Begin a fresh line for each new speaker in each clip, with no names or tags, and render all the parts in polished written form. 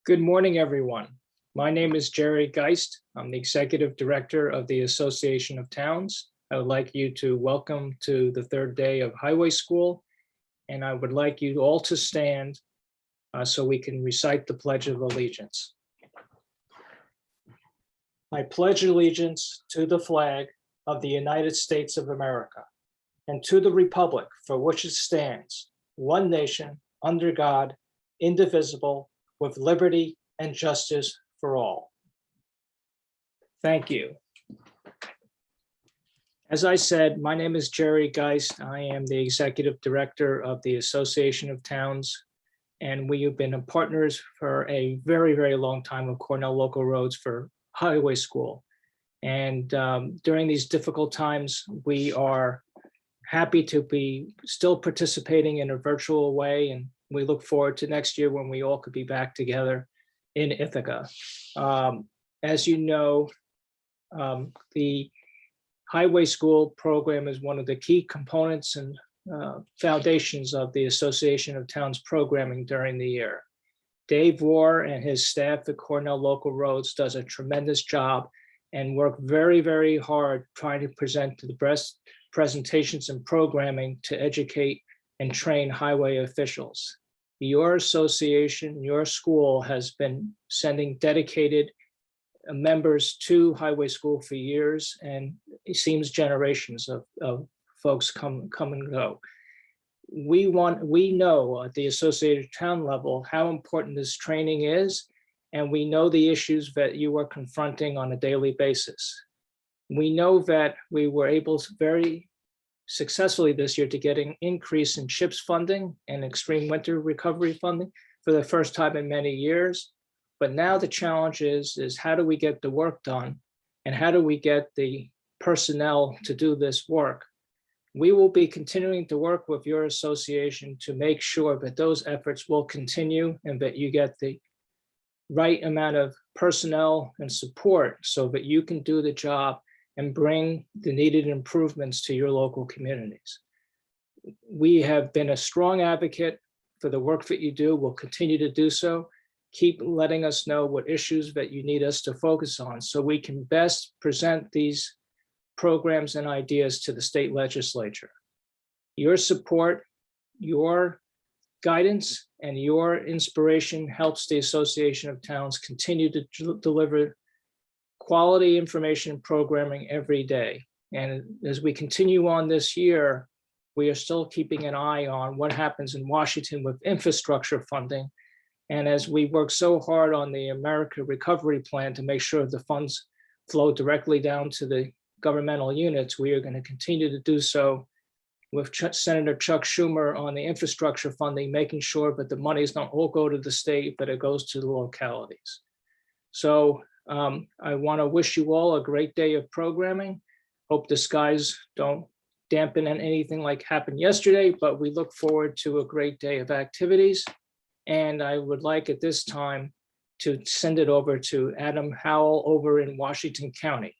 Good morning, everyone. My name is Gerry Geist. I'm the Executive Director of the Association of Towns. I would like you to welcome to the third day of Highway School, and I would like you all to stand so we can recite the Pledge of Allegiance. I pledge allegiance to the flag of the United States of America and to the republic for which it stands, one nation, under God, indivisible, with liberty and justice for all. Thank you. As I said, my name is Gerry Geist. I am the Executive Director of the Association of Towns, and we have been partners for a very, very long time with Cornell Local Roads for Highway School. And during these difficult times, we are happy to be still participating in a virtual way, and we look forward to next year when we all could be back together in Ithaca. As you know, the Highway School program is one of the key components and foundations of the Association of Towns programming during the year. Dave Warr and his staff at Cornell Local Roads does a tremendous job and work very, very hard trying to present the best presentations and programming to educate and train highway officials. Your association, your school has been sending dedicated members to Highway School for years, and it seems generations of folks come and go. We know at the Associated Town level how important this training is, and we know the issues that you are confronting on a daily basis. We know that we were able to very successfully this year to get an increase in CHIPS funding and extreme winter recovery funding for the first time in many years. But now the challenge is how do we get the work done, and how do we get the personnel to do this work? We will be continuing to work with your association to make sure that those efforts will continue and that you get the right amount of personnel and support so that you can do the job and bring the needed improvements to your local communities. We have been a strong advocate for the work that you do. We'll continue to do so. Keep letting us know what issues that you need us to focus on so we can best present these programs and ideas to the state legislature. Your support, your guidance, and your inspiration helps the Association of Towns continue to deliver quality information programming every day. And as we continue on this year, we are still keeping an eye on what happens in Washington with infrastructure funding. And as we work so hard on the America Recovery Plan to make sure the funds flow directly down to the governmental units, we are going to continue to do so with Senator Chuck Schumer on the infrastructure funding, making sure that the monies don't all go to the state, but it goes to the localities. So I want to wish you all a great day of programming. Hope the skies don't dampen anything like happened yesterday, but we look forward to a great day of activities. And I would like at this time to send it over to Adam Howell over in Washington County.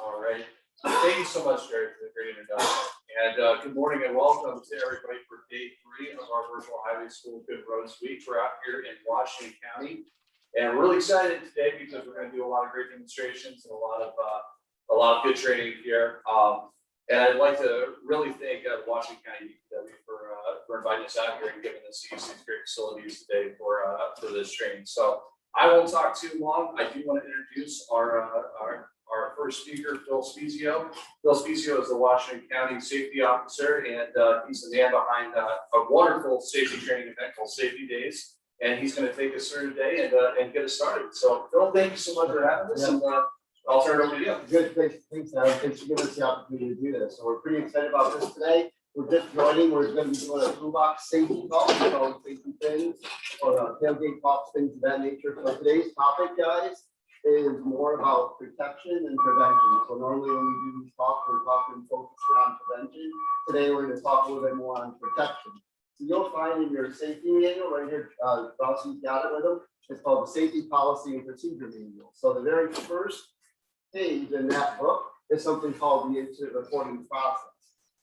All right. Thank you so much, Gerry, for the great introduction. And good morning and welcome to everybody for day 3 of our virtual Highway School Good Roads Week. We're out here in Washington County, and we're really excited today because we're going to do a lot of great demonstrations and a lot of good training here. And I'd like to really thank Washington County for inviting us out here and giving us these great facilities today for this training. So I won't talk too long. I do want to introduce our first speaker, Phil Spiezio. Phil Spiezio is the Washington County Safety Officer, and he's the man behind a wonderful safety training event called Safety Days. And he's going to take us through today and get us started. So, Phil, thank you so much for having us, and I'll turn it over to you.
Good, thanks, Adam. Thanks for giving us the opportunity to do this. So we're pretty excited about this today. We're just joining. We're going to be doing a toolbox safety talk, called safety things, or tailgate talks, things of that nature. So today's topic, guys, is more about protection and prevention. So normally when we do these talks, we're talking focusing on prevention. Today we're going to talk a little bit more on protection. So you'll find in your safety manual right here, Rossi's got it with them. It's called the Safety Policy and Procedure Manual. So the very first page in that book is something called the incident reporting process.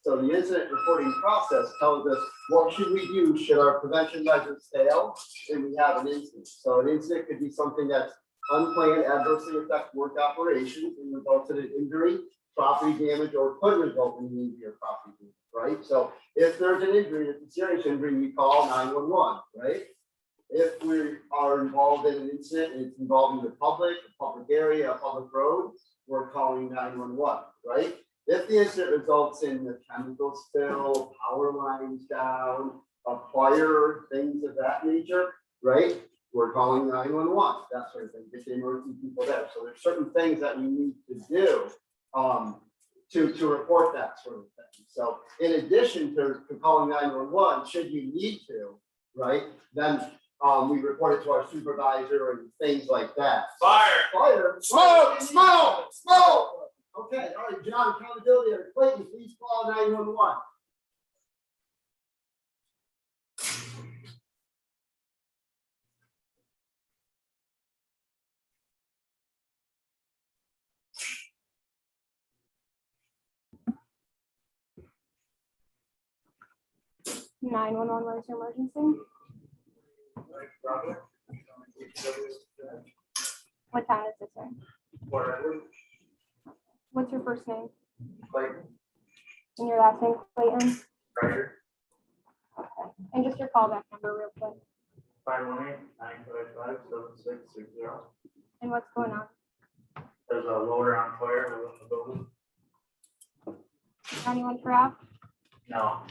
So the incident reporting process tells us what should we do should our prevention measures fail and we have an incident. So an incident could be something that's unplanned, adversely affect work operations and results in an injury, property damage, or could result in an injury or property damage, right? So if there's an injury, it's a serious injury, we call 911, right? If we are involved in an incident and it's involving the public, a public area, a public road, we're calling 911, right? If the incident results in a chemical spill, power lines down, a fire, things of that nature, right? We're calling 911, that sort of thing, get the emergency people there. So there's certain things that we need to do to report that sort of thing. So in addition to calling 911, should you need to, right? Then we report it to our supervisor and things like that. Fire, smoke. Okay, all right, John, accountability, Clayton, please call 911.
Where's your emergency? What town is this in? What's your first name?
Clayton.
And your last name, Clayton?
Right.
Okay. And just your callback number real quick.
518-955-7660.
And what's going on?
There's a loader on fire within the building.
Anyone trapped?
No.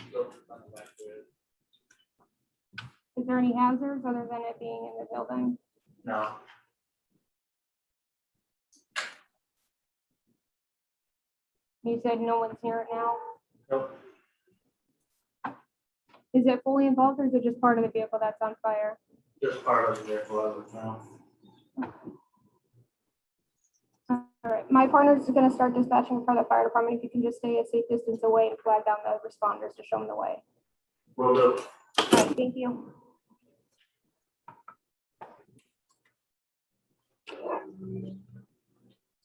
Is there any hazards other than it being in the building?
No.
You said no one's near it now.
Nope.
Is it fully involved or is it just part of the vehicle that's on fire?
Just part of the vehicle as of now.
All right, my partner's going to start dispatching for the fire department. If you can just stay a safe distance away and flag down the responders to show them the way.
Will do.
All right, thank you.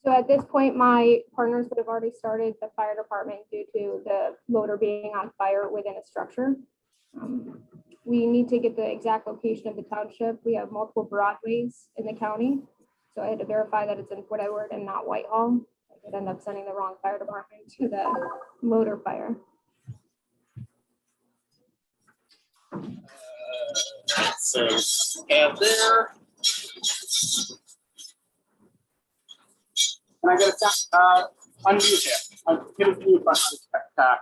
So at this point, my partners would have already started the fire department due to the loader being on fire within a structure. We need to get the exact location of the township. We have multiple Broadways in the county. So I had to verify that it's in Woodward and not Whitehall. I could end up sending the wrong fire department to the loader fire.
So have there. Can I get a unmute here? Hit a mute button on the back.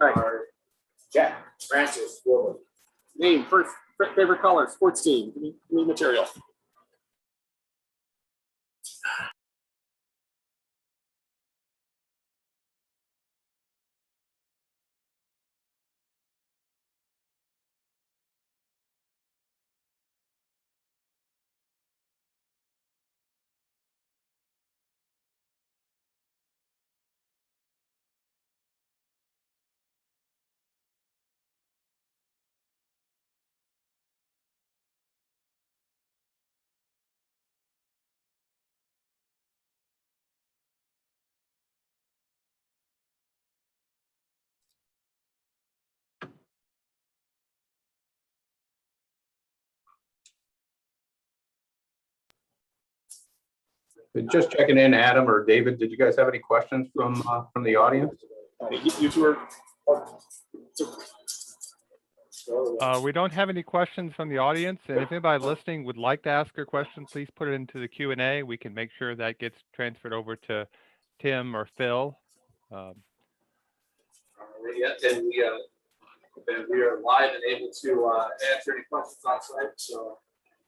All right.
Jack, Francis, Wilber.
Name, first favorite color, sports team, give me material.
Just checking in, Adam or David, did you guys have any questions from the audience?
You two are.
We don't have any questions from the audience, and if anybody listening would like to ask a question, please put it into the Q&A. We can make sure that gets transferred over to Tim or Phil.
And we are live and able to answer any questions on site. So,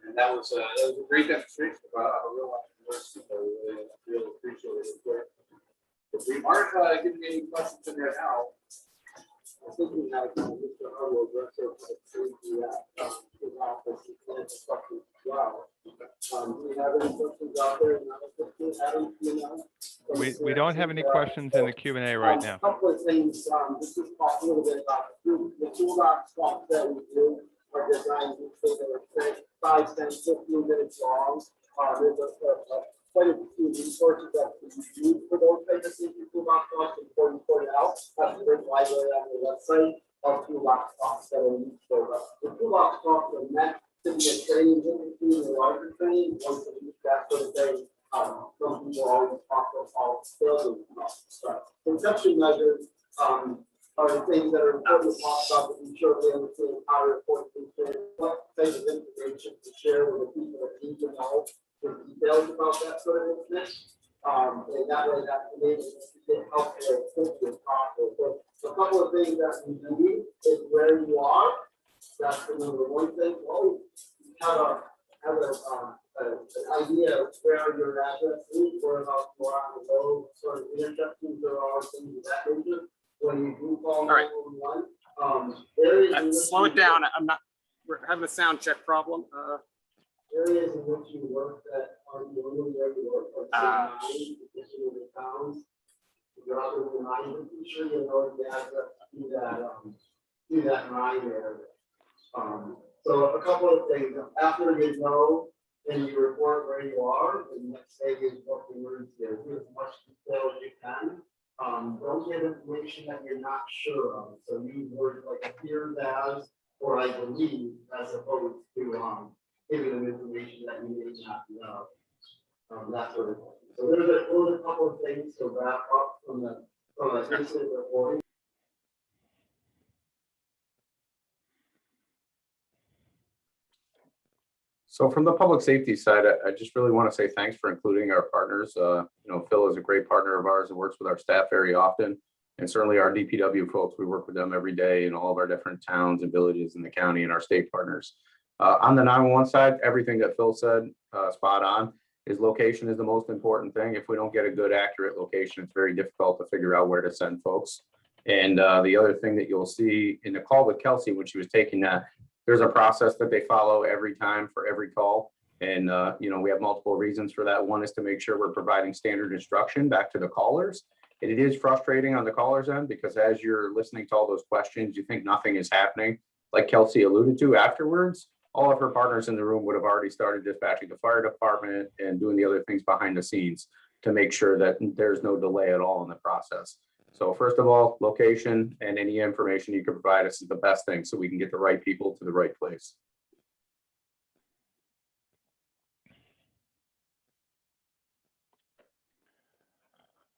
and that was a great demonstration of a real life university. I really appreciate it. If we aren't getting any questions in there now, I think we have Mr. Earley, director of his office, questions as well. Do we have any questions out there? Adam, you know?
We don't have any questions in the Q&A right now.
A couple of things, just to talk a little bit about the toolbox talk that we do are designed to say 5, 10, 15 minutes long. There's a
quite a few resources that we use for those types of safety toolbox talks, important to point out. That's a great library on the website of toolbox talks that are used for us. The toolbox talks are meant to be a training in between the larger training, once a week, that sort of thing. Some people always talk about all skills and stuff. Conception measures are the things that are important to talk about, to be sure they understand how to report things, what type of information to share with the people that need to know the details about that sort of incident. And that way that enables us to get help as quickly as possible. So a couple of things that we need is where you are. That's the number one thing. Well, we have an idea of where your address is, whereabouts you are on the road, sort of intersections there are, things of that nature. When you do call 911,
Slow it down. We're having a sound check problem.
areas in which you work that are normally where you work, or say 9 additional towns. Rather than 9, be sure you know the address to that 9 area. So a couple of things. After you know and you report where you are, the next thing is what the words there. Do as much detail as you can. Don't give information that you're not sure of. So use words like appears as or I believe, as opposed to giving them information that you may not know. That sort of thing. So those are a couple of things to wrap up from the incident reporting.
So from the public safety side, I just really want to say thanks for including our partners. Phil is a great partner of ours and works with our staff very often. And certainly our DPW folks, we work with them every day in all of our different towns and villages in the county and our state partners. On the 911 side, everything that Phil said, spot on. His location is the most important thing. If we don't get a good, accurate location, it's very difficult to figure out where to send folks. And the other thing that you'll see in the call with Kelsey, when she was taking that, there's a process that they follow every time for every call. And, we have multiple reasons for that. One is to make sure we're providing standard instruction back to the callers. And it is frustrating on the caller's end because as you're listening to all those questions, you think nothing is happening. Like Kelsey alluded to afterwards, all of her partners in the room would have already started dispatching the fire department and doing the other things behind the scenes to make sure that there's no delay at all in the process. So first of all, location and any information you can provide us is the best thing so we can get the right people to the right place.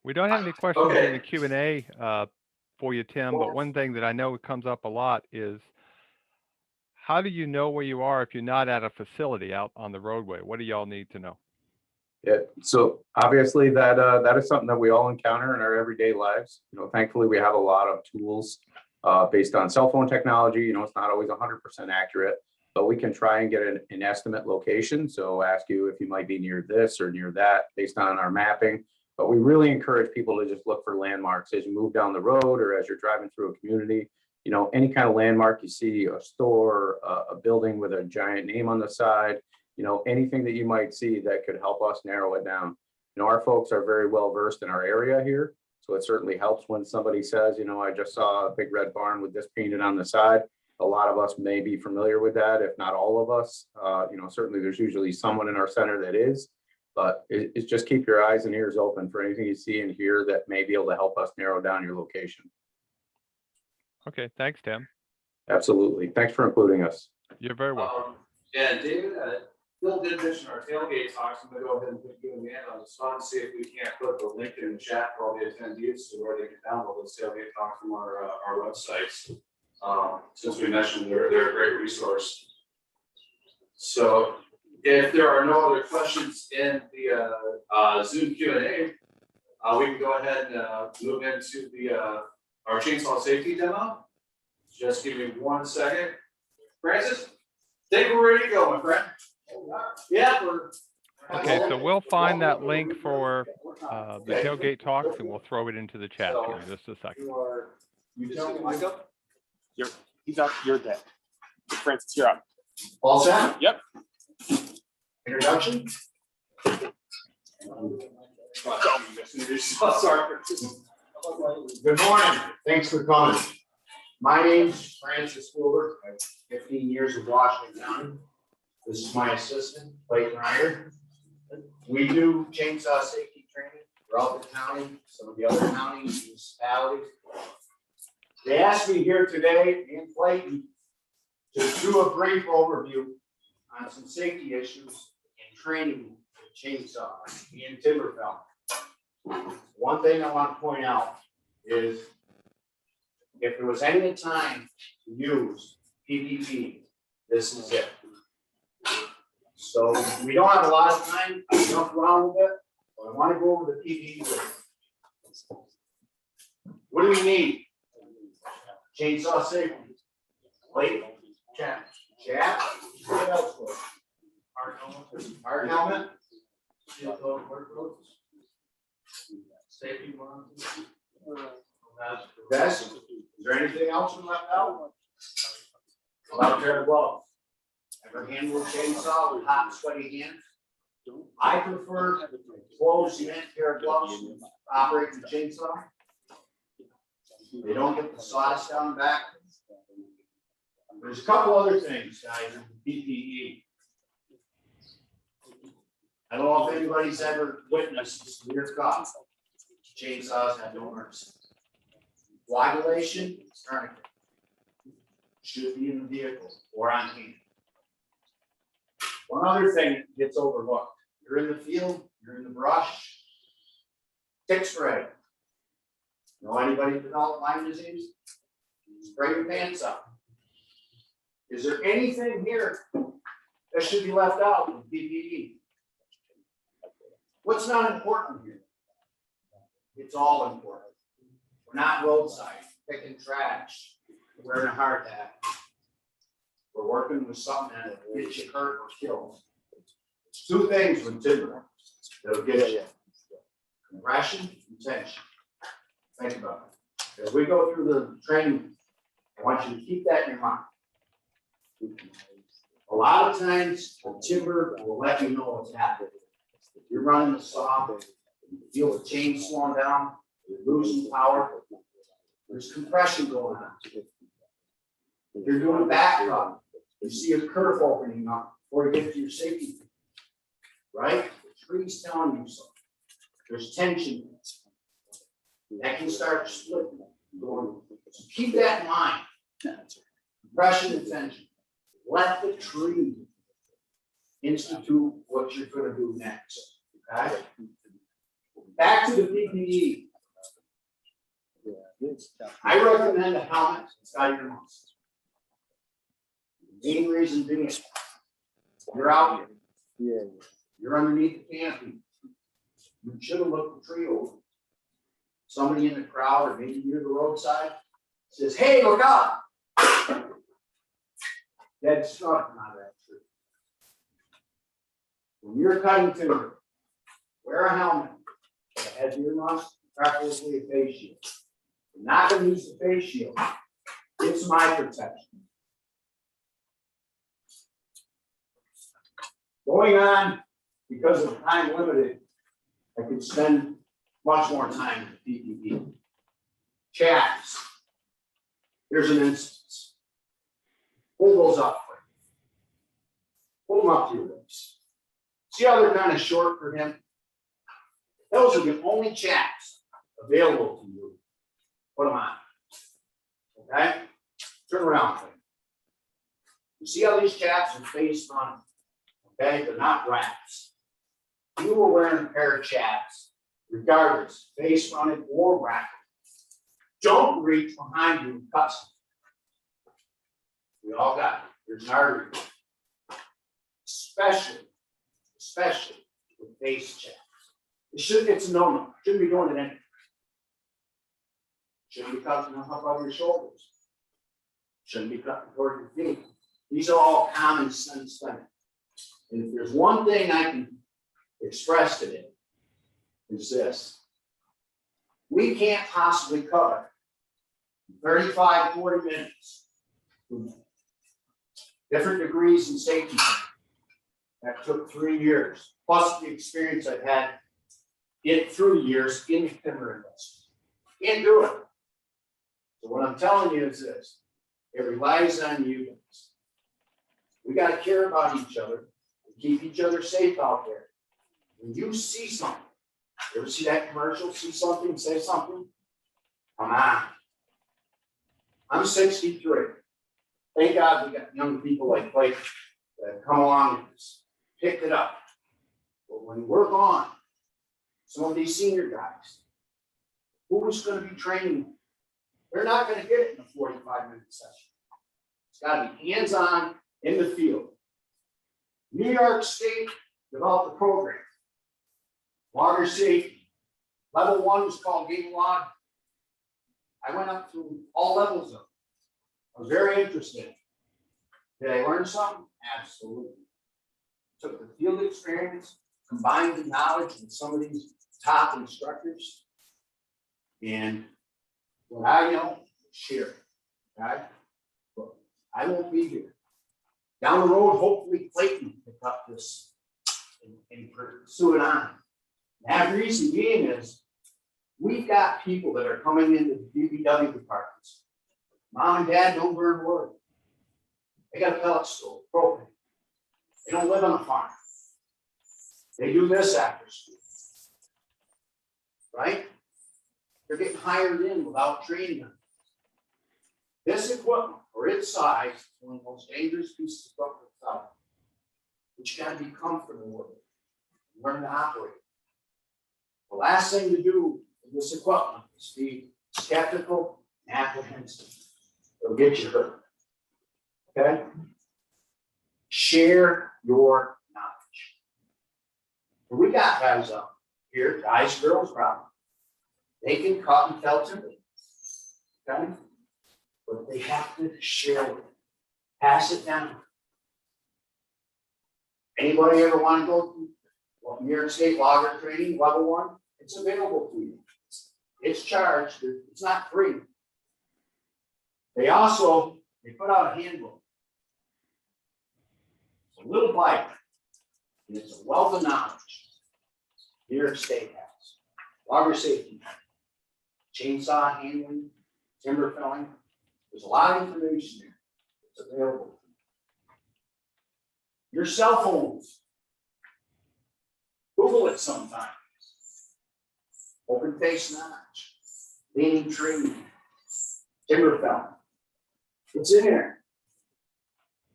We don't have any questions
Okay.
in the Q&A for you, Tim, but one thing that I know comes up a lot is how do you know where you are if you're not at a facility out on the roadway? What do y'all need to know?
Yeah, so obviously that is something that we all encounter in our everyday lives. Thankfully we have a lot of tools based on cell phone technology. It's not always 100% accurate, but we can try and get an estimate location. So ask you if you might be near this or near that based on our mapping. But we really encourage people to just look for landmarks as you move down the road or as you're driving through a community. Any kind of landmark you see, a store, a building with a giant name on the side, anything that you might see that could help us narrow it down. Our folks are very well versed in our area here. So it certainly helps when somebody says, I just saw a big red barn with this painted on the side. A lot of us may be familiar with that, if not all of us. Certainly there's usually someone in our center that is. But it's just keep your eyes and ears open for anything you see and hear that may be able to help us narrow down your location.
Okay, thanks, Tim.
Absolutely. Thanks for including us.
You're very welcome.
And David, Phil did mention our tailgate talks. I'm going to go ahead and put you and Ann on the spot and see if we can't put the link in the chat for all the attendees so where they can download those tailgate talks from our websites. Since we mentioned they're a great resource. So if there are no other questions in the Zoom Q&A, we can go ahead and move into our chainsaw safety demo. Just give me 1 second. Francis, think we're ready to go, my friend. Yeah, we're.
Okay, so we'll find that link for the tailgate talks and we'll throw it into the chat here in just a second.
You just hit the mic up?
He's up. You're dead. Francis, you're up.
All set?
Yep.
Introduction?
Sorry.
Good morning. Thanks for coming. My name's Francis Wilber. I have 15 years of Washington County. This is my assistant, Clayton Ryder.
We do chainsaw safety training throughout the county, some of the other counties, municipalities. They asked me here today in Clayton to do a brief overview on some safety issues and training with chainsaws in timber felling. One thing I want to point out is if there was any time to use PPP, this is it. So we don't have a lot of time, I jumped around a little bit, but I want to go over the PPP. What do we need? Chainsaw safety. Plate, chaps, what else? Hard helmet. Safety ones. Vest. Is there anything else we left out? About pair of gloves. Ever handle a chainsaw with hot, sweaty hands? I prefer closed cement pair of gloves to operate the chainsaw. They don't get the sawdust down the back. There's a couple other things, guys, with PPE. I don't know if anybody's ever witnessed severe cough. Chainsaws have no mercy. Coagulation, tourniquet. Should be in the vehicle or on hand. One other thing that gets overlooked. You're in the field, you're in the brush. Tick spray. Know anybody develop Lyme disease? Spray your pants up. Is there anything here that should be left out with PPE? What's not important here? It's all important. We're not roadside, picking trash, wearing a hard hat. We're working with something that'll get you hurt or killed. It's two things with timber that'll get you. Compression and tension. Think about it. As we go through the training, I want you to keep that in your mind. A lot of times, the timber will let you know what's happening. If you're running the saw, you feel the chain slowing down, you're losing power. There's compression going on. If you're doing a back rub, you see a curve opening up before you get to your safety pin, right? The tree's telling you so. There's tension. That can start splitting. So keep that in mind. Compression and tension. Let the tree institute what you're going to do next. Okay? Back to the PPE. I recommend a helmet inside your mask. The main reason being, you're out here. You're underneath the canopy. You should have looked the tree over. Somebody in the crowd, or maybe near the roadside, says, "Hey, look out!" Dead struck out of that tree. When you're cutting timber, wear a helmet that has earmuffs, preferably a face shield. You're not going to use the face shield. It's my protection. Going on, because of time limited, I could spend much more time with PPP. Chaps. Here's an instance. Pull those up quick. Pull them up to your lips. See how they're kind of short for him? Those are the only chaps available to you. Put them on. Okay? Turn around quick. You see how these chaps are face front? Okay, they're not wraps. You were wearing a pair of chaps, regardless, face fronted or wrapped. Don't reach behind you and cut something. We all got it. There's an artery. Especially with face chaps. It's a no-no. Shouldn't be doing it anyway. Shouldn't be cutting them up over your shoulders. Shouldn't be cutting toward your feet. These are all common sense things. And if there's one thing I can express today, is this. We can't possibly cover 35, 40 minutes with different degrees in safety. That took 3 years, plus the experience I've had through the years in the timber industry. Can't do it. So what I'm telling you is this. It relies on you guys. We got to care about each other. Keep each other safe out there. When you see something, you ever see that commercial, see something, say something? Come on. I'm 63. Thank God we got young people like Blake that have come along and picked it up. But when we're gone, some of these senior guys, who's going to be training them? They're not going to get it in a 45-minute session. It's got to be hands-on in the field. New York State developed a program. Water safety. Level 1 was called game log. I went up through all levels of it. I was very interested. Did I learn something? Absolutely. Took the field experience, combined the knowledge with some of these top instructors, and what I know, share it. Okay? But I won't be here. Down the road, hopefully Clayton will pick up this and pursue it on. That reason being is we've got people that are coming into the DPW departments. Mom and dad don't burn wood. They got a pellet stove, propane. They don't live on a farm. They do this after school. Right? They're getting hired in without training them. This equipment, for its size, is one of the most dangerous pieces of equipment out there. But you got to be comfortable with it. Learn to operate. The last thing to do with this equipment is be skeptical and apprehensive. It'll get you hurt. Okay? Share your knowledge. And we got guys up here, guys, girls, probably. They can cut and fell timber. Okay? But they have to share it. Pass it down. Anybody ever want to go through New York State logger training, level 1? It's available to you. It's charged. It's not free. They put out a handbook. It's a little Bible. And it's a wealth of knowledge. New York State has. Logger safety. Chainsaw handling, timber felling. There's a lot of information there. It's available. Your cell phones. Google it sometime. Open face notch. Leaning tree. Timber felling. It's in there.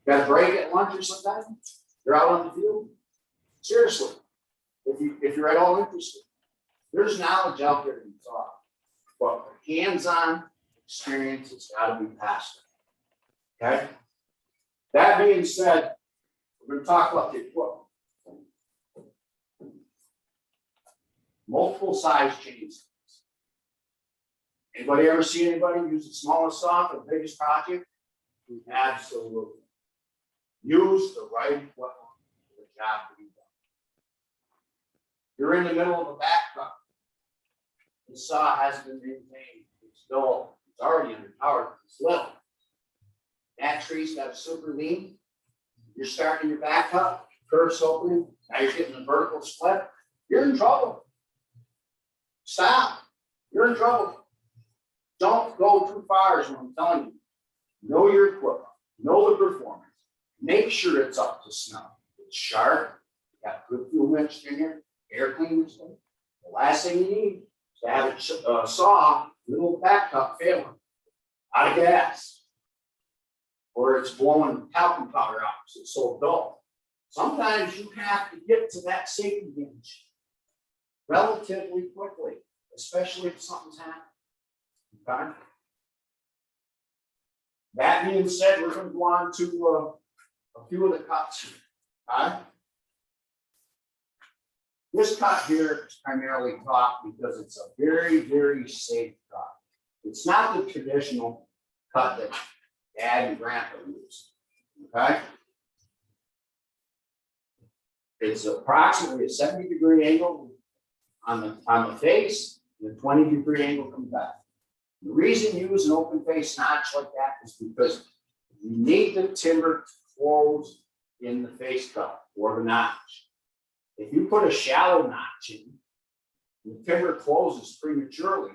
Got a break at lunch or something? You're out on the field? Seriously. If you're at all interested. There's knowledge out there to be taught. But hands-on experience has got to be passed. Okay? That being said, we're going to talk about the equipment. Multiple size chains. Anybody ever see anybody use the smallest saw for the biggest project? Absolutely. Use the right equipment for the job to be done. You're in the middle of a back cut. The saw has been maintained. It's already underpowered. It's level. That tree's got a super lean. You're starting your back cut, curves opening. Now you're getting a vertical split. You're in trouble. Stop. You're in trouble. Don't go too far is what I'm telling you. Know your equipment. Know the performance. Make sure it's up to snuff. It's sharp. Got good fuel mixed in here. Air cleaners. The last thing you need is to have a saw, little back cut failing. Out of gas. Or it's blowing talcum powder out because it's so dull. Sometimes you have to get to that safety hinge relatively quickly, especially if something's happening. Okay. That being said, we're going to go on to a few of the cuts. Okay. This cut here is primarily taught because it's a very, very safe cut. It's not the traditional cut that Dad and Grandpa used. Okay. It's approximately a 70-degree angle on the face, and a 20-degree angle comes back. The reason you use an open face notch like that is because you need the timber to close in the face cut or the notch. If you put a shallow notch in, the timber closes prematurely,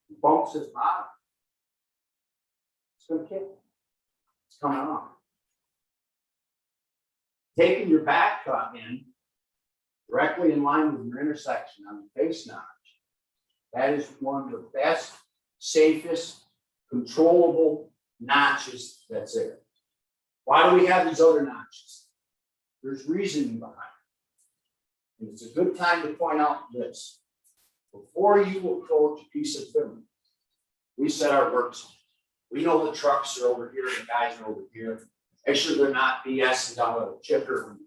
it bumps his bottom. It's going to kill. It's coming off. Taking your back cut in, directly in line with your intersection on the face notch. That is one of the best, safest, controllable notches that's there. Why do we have these other notches? There's reasoning behind it. And it's a good time to point out this. Before you approach a piece of timber, we set our work zone. We know the trucks are over here, the guys are over here. Make sure they're not BSing down with a chipper when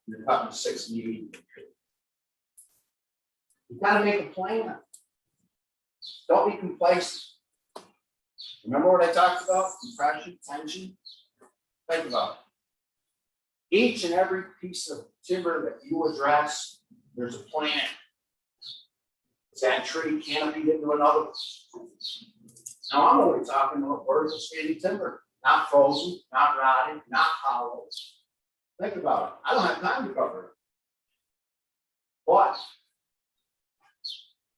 you're cutting 6 medium. You gotta make a plan. Don't be complacent. Remember what I talked about? Compression, tension? Think about it. Each and every piece of timber that you address, there's a plan. Is that tree canopied into another? Now, I'm only talking about vertical standing timber, not frozen, not rotting, not hollow. Think about it. I don't have time to cover it. But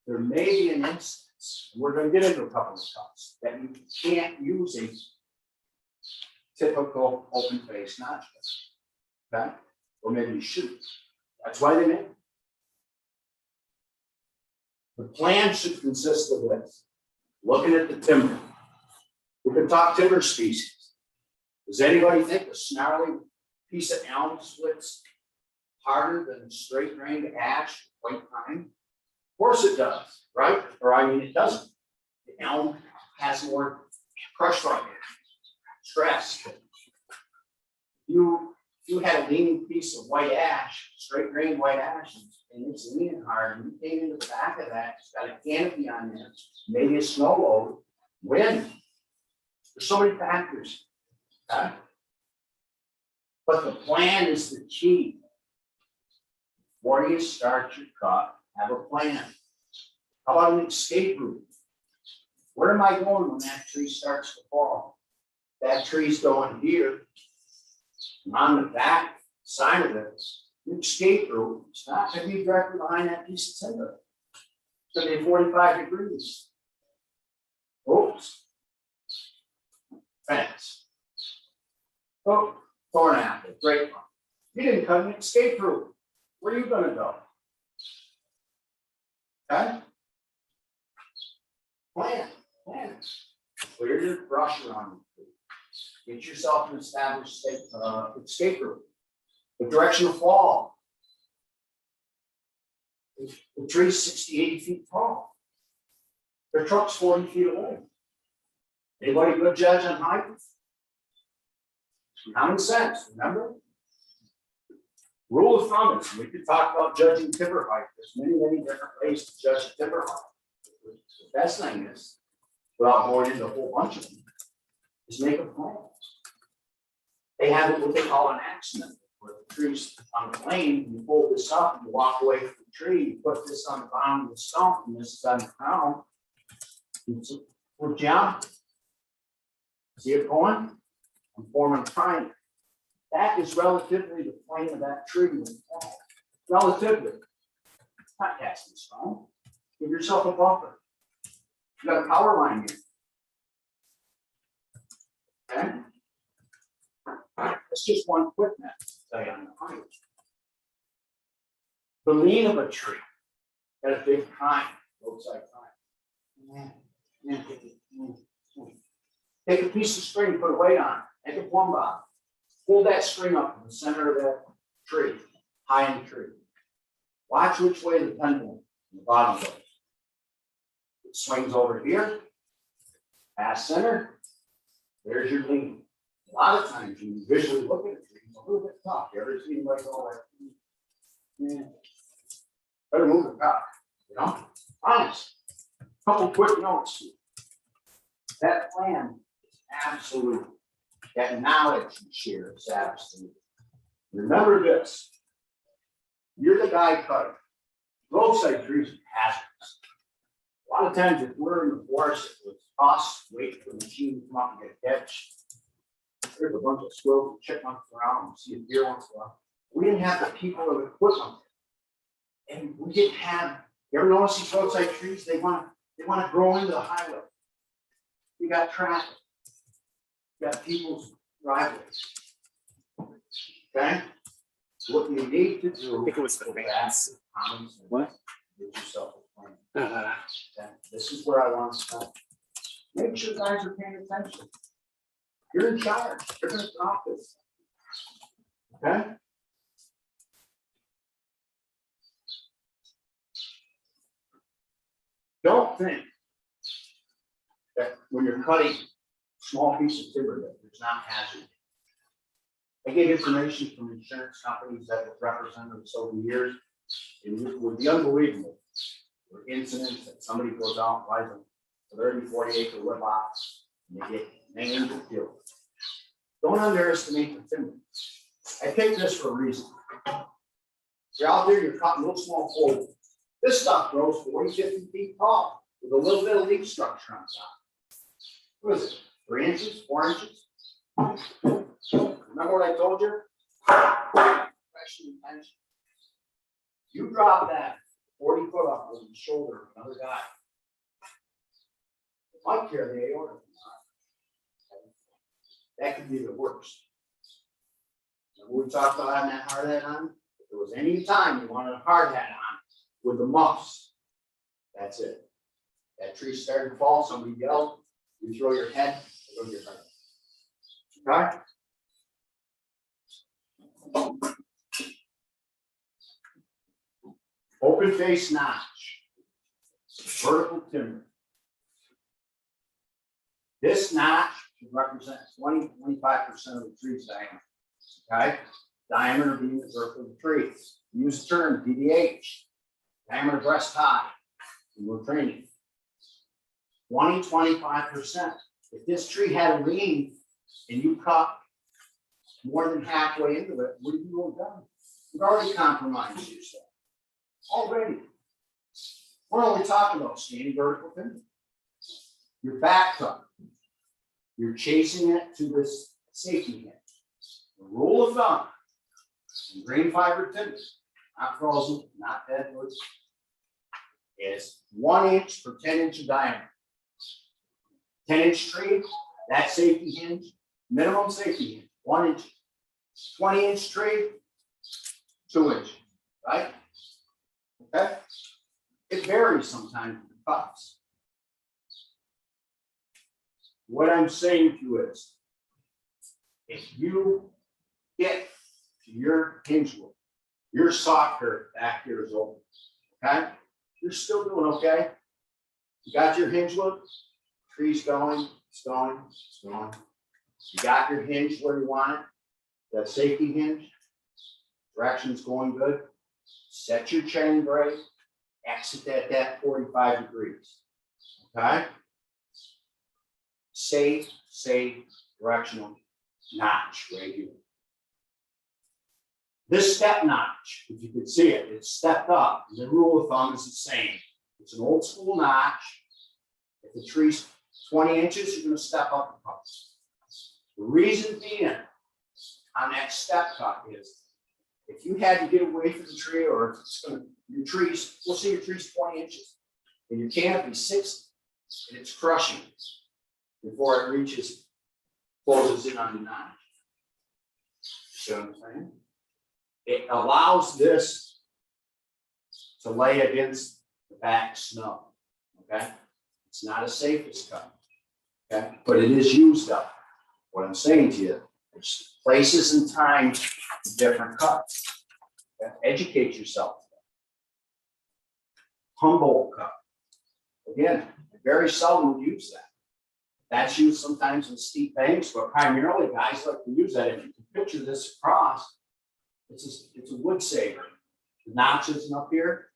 there may be an instance, we're going to get into a couple of cuts, that you can't use a typical open face notch. Okay? Or maybe you should. That's why they make it. The plan should consist of this. Looking at the timber. We can talk timber species. Does anybody think a snarly piece of elm splits harder than a straight grained ash, white pine? Of course it does, right? Or I mean, it doesn't. The elm has more pressure, stress. You had a leaning piece of white ash, straight grained white ash, and it's leaning hard, and you came into the back of that, it's got a canopy on there, maybe a snow load, wind. There's so many factors. Okay? But the plan is the key. Before you start your cut, have a plan. How about an escape route? Where am I going when that tree starts to fall? That tree's going here. On the back side of it, the escape route, it's not going to be directly behind that piece of timber. It's going to be 45 degrees. Oops. Fence. Oh, thorn apple, great one. You didn't cut an escape route. Where are you going to go? Okay? Plan. Clear your brush around. Get yourself an established escape route. The direction of fall. The tree's 60, 80 feet tall. Their truck's 40 feet away. Anybody good judge on height? Common sense, remember? Rule of thumb is, we could talk about judging timber height. There's many different ways to judge timber height. The best thing is, without going into a whole bunch of them, is make a plan. They have what they call an accident, where the tree's on the plane, you pull this up and you walk away from the tree, you put this on the bottom of the stump, and this is on the ground. Good job. See it going? I'm forming a triangle. That is relatively the plane of that tree. Relatively. It's not casting stone. Give yourself a buffer. You got a power line here. Okay? That's just one quick map. Say on the height. The lean of a tree at a big pine, roadside pine. Take a piece of string, put a weight on it, make a plumb bob. Pull that string up in the center of that tree, high in the tree. Watch which way the pendulum in the bottom goes. It swings over here, past center. There's your lean. A lot of times when you visually look at a tree, it's a little bit tough. You ever seen like all that? Yeah. Better move the cock, you know? Honest. Couple quick notes. That plan is absolute. That knowledge you share is absolute. Remember this. You're the guy cutter. Roadside trees are hazardous. A lot of times if we're in the forest, it was us waiting for the machine to come up and get catch. There's a bunch of squirrels and chipmunks around. We see a deer once in a while. We didn't have the people or the equipment. And we didn't have, you ever notice these roadside trees? They want to grow into the highway. You got traffic. You got people's driveways. Okay? What you need to do.
I think it was the
go back
fans.
to the comments and
What?
Get yourself a plan.
Uh,
This is where I want to start. Make sure guys are paying attention. You're in charge. You're gonna stop this. Okay? Don't think that when you're cutting small piece of timber that there's not hazard. I get information from insurance companies that have represented us over the years. It would be unbelievable. For incidents that somebody goes out, and buys a 30, 40 acre wood lot, and they get named and killed. Don't underestimate the timber. I picked this for a reason. You're out there, you're cutting little small holes. This stuff grows 40, 50 feet tall with a little bit of leaf structure on top. What is it? 3 inches, 4 inches? Remember what I told you? Pressure and tension. You drop that 40 foot up with the shoulder of another guy. It might tear the aorta. That could be the worst. Remember we talked about having that hard hat on? If there was any time you wanted a hard hat on with the muffs, that's it. That tree started to fall, somebody yelled, you throw your head, it goes your head. Okay? Open face notch, vertical timber. This notch should represent 20, 25% of the tree's diameter. Okay? Diameter being the girth of the tree. Use the term DDH, diameter breast high, and we're training. 20, 25%. If this tree had a lean and you cut more than halfway into it, what have you done? You've already compromised yourself. Already. We're only talking about standing vertical timber. Your back cut. You're chasing it to this safety hinge. The rule of thumb in green fiber timber, not frozen, not deadwood, is 1 inch per 10 inch of diameter. 10-inch tree, that safety hinge, minimum safety hinge, 1 inch. 20-inch tree, 2 inches, right? Okay? It varies sometimes with the cuts. What I'm saying to you is, if you get to your hinge wood, your saw curve back here is open, okay? You're still doing okay. You got your hinge wood, tree's going, it's going, it's going. You got your hinge where you want it, that safety hinge, direction's going good. Set your chain brake, exit at that 45 degrees, okay? Safe, directional notch right here. This step notch, if you can see it, it's stepped up. The rule of thumb is the same. It's an old school notch. If the tree's 20 inches, you're going to step up the cut. The reason being on that step cut is if you had to get away from the tree, or if it's going to, your trees, we'll see your tree's 20 inches, and your canopy's 60, and it's crushing before it reaches, closes in on the notch. See what I'm saying? It allows this to lay against the back snow. Okay, it's not a safest cut. Okay, but it is used up. What I'm saying to you, there's places and times for different cuts. Okay? Educate yourself. Humboldt cut. Again, I very seldom would use that. That's used sometimes in steep banks, but primarily guys like to use that. If you can picture this across, it's a wood saver. The notches up here,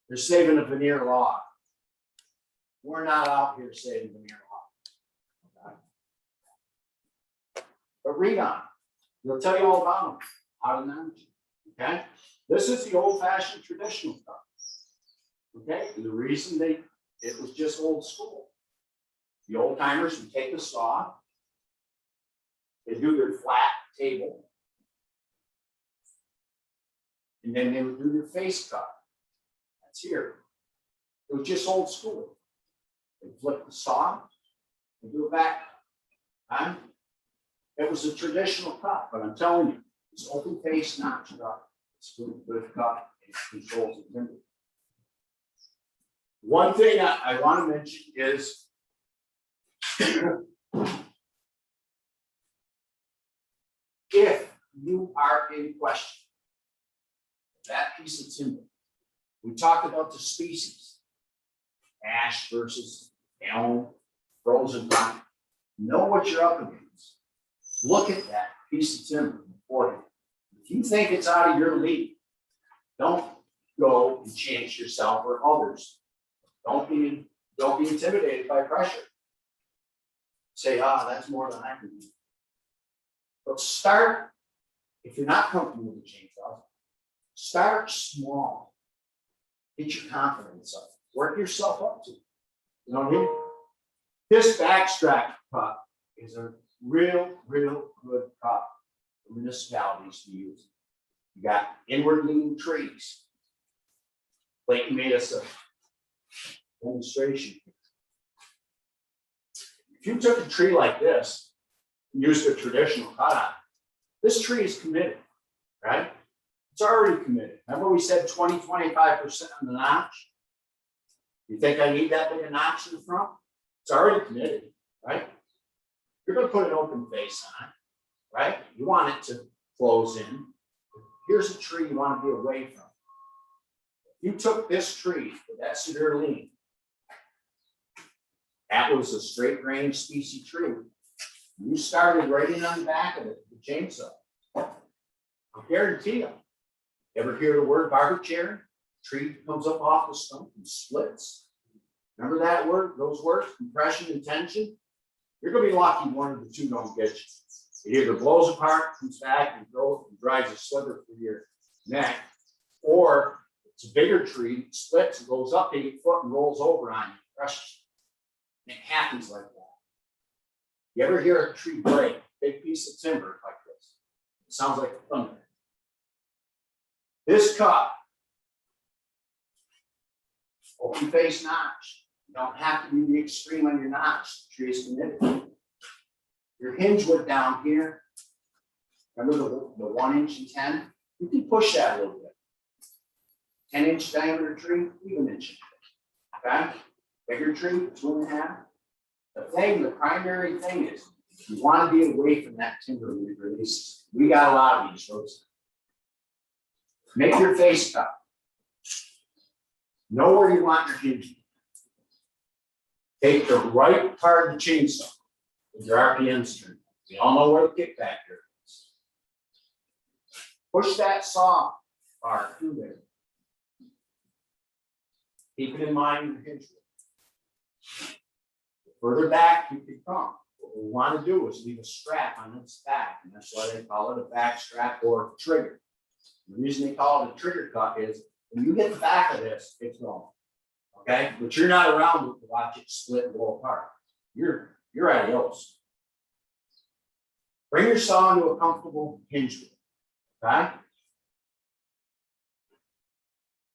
they're saving a veneer log. We're not out here saving veneer log. Okay? But read on. They'll tell you all about them, how to notch. Okay? This is the old-fashioned traditional cut. Okay? And the reason it was just old school. The old timers would take the saw, they do their flat table, and then they would do their face cut. That's here. It was just old school. They flip the saw, they do a back cut. It was a traditional cut, but I'm telling you, this open face notch cut It's good cut, it controls the timber. One thing I want to mention is if you are in question, that piece of timber, we talked about the species, ash versus elm, frozen pine. Know what you're up against. Look at that piece of timber beforehand. If you think it's out of your league, don't go and chance yourself or others. Don't be intimidated by pressure. Say, that's more than I can do. But start, if you're not comfortable with the chainsaw, start small. Get your confidence up. Work yourself up to it. You know what I mean? This backstrap cut is a real good cut for municipalities to use. You got inward leaning trees. Clayton made us a demonstration. If you took a tree like this and used a traditional cut on, this tree is committed, right? It's already committed. Remember we said 20-25% on the notch? You think I need that big a notch in the front? It's already committed, right? You're gonna put an open face on it, right? You want it to close in. Here's a tree you want to be away from. You took this tree with that severe lean. That was a straight grain species tree. You started right in on the back of it with the chainsaw. I guarantee you. Ever hear the word barber cherry? Tree comes up off the stump and splits. Remember that word, those words, compression and tension? You're gonna be lucky one of the two don't get you. It either blows apart, comes back and drives a sliver through your neck, or it's a bigger tree, splits and goes up 8 foot and rolls over on you, crushes you. It happens like that. You ever hear a tree break, big piece of timber like this? It sounds like thunder. This cut, open face notch. You don't have to be the extreme on your notch. The tree is committed. Your hinge wood down here. Remember the 1 inch and 10? You can push that a little bit. 10-inch diameter tree, even inch. Okay? Bigger tree, 2.5. The primary thing is you want to be away from that timber when it releases. We got a lot of these roads. Make your face cut. Know where you want your hinge. Take the right part of the chainsaw with your RPM string. We all know where the kickback here is. Push that saw bar through there. Keep it in mind your hinge. The further back you can come. What we want to do is leave a strap on its back, and that's why they call it a back strap or trigger. The reason they call it a trigger cut is when you hit the back of this, it's going. Okay, but you're not around to watch it split and blow apart. You're adios. Bring your saw into a comfortable hinge. Okay.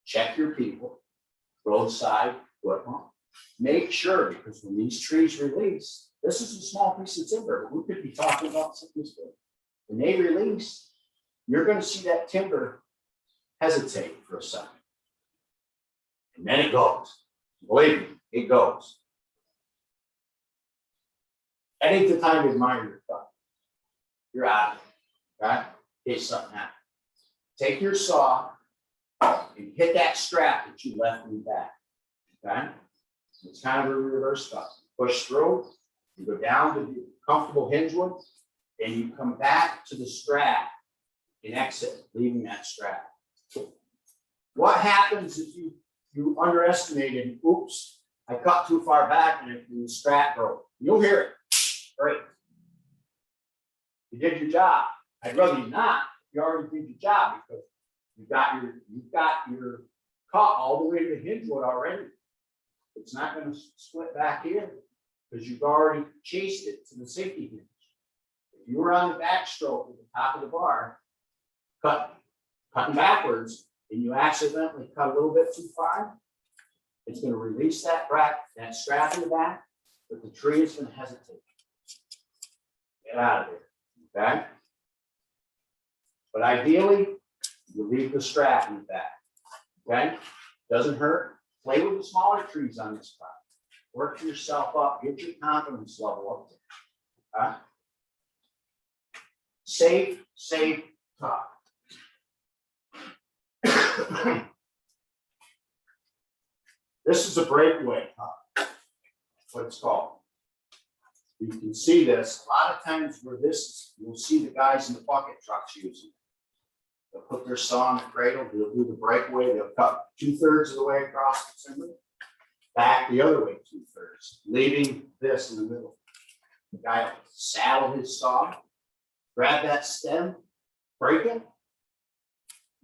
Check your people. Roadside, foot pump. Make sure, because when these trees release, this is a small piece of timber. We could be talking about something this big. When they release, you're going to see that timber hesitate for a second. And then it goes. Believe me, it goes. That ain't the time to admire your cut. You're out of it. Okay? In case something happens. Take your saw and hit that strap that you left in the back. Okay? It's kind of a reverse cut. Push through, you go down to the comfortable hinge wood, and you come back to the strap and exit, leaving that strap. What happens if you underestimated, oops, I cut too far back and the strap broke? You'll hear it. Great. You did your job. I'd rather you not. You already did your job because you've got your cut all the way to the hinge wood already. It's not going to split back here because you've already chased it to the safety hinge. If you were on the backstroke at the top of the bar, cutting backwards, and you accidentally cut a little bit too far, it's going to release that strap in the back, but the tree is going to hesitate. Get out of there. Okay? But ideally, You leave the strap in the back. Okay? Doesn't hurt. Play with the smaller trees on this part. Work yourself up, get your confidence level up there. Okay? Safe, tough. This is a breakaway top. That's what it's called. You can see this, a lot of times where this is, you'll see the guys in the bucket trucks using it. They'll put their saw in the cradle, they'll do the breakaway, they'll cut 2/3 of the way across the timber, back the other way 2/3, leaving this in the middle. The guy will saddle his saw, grab that stem, break it,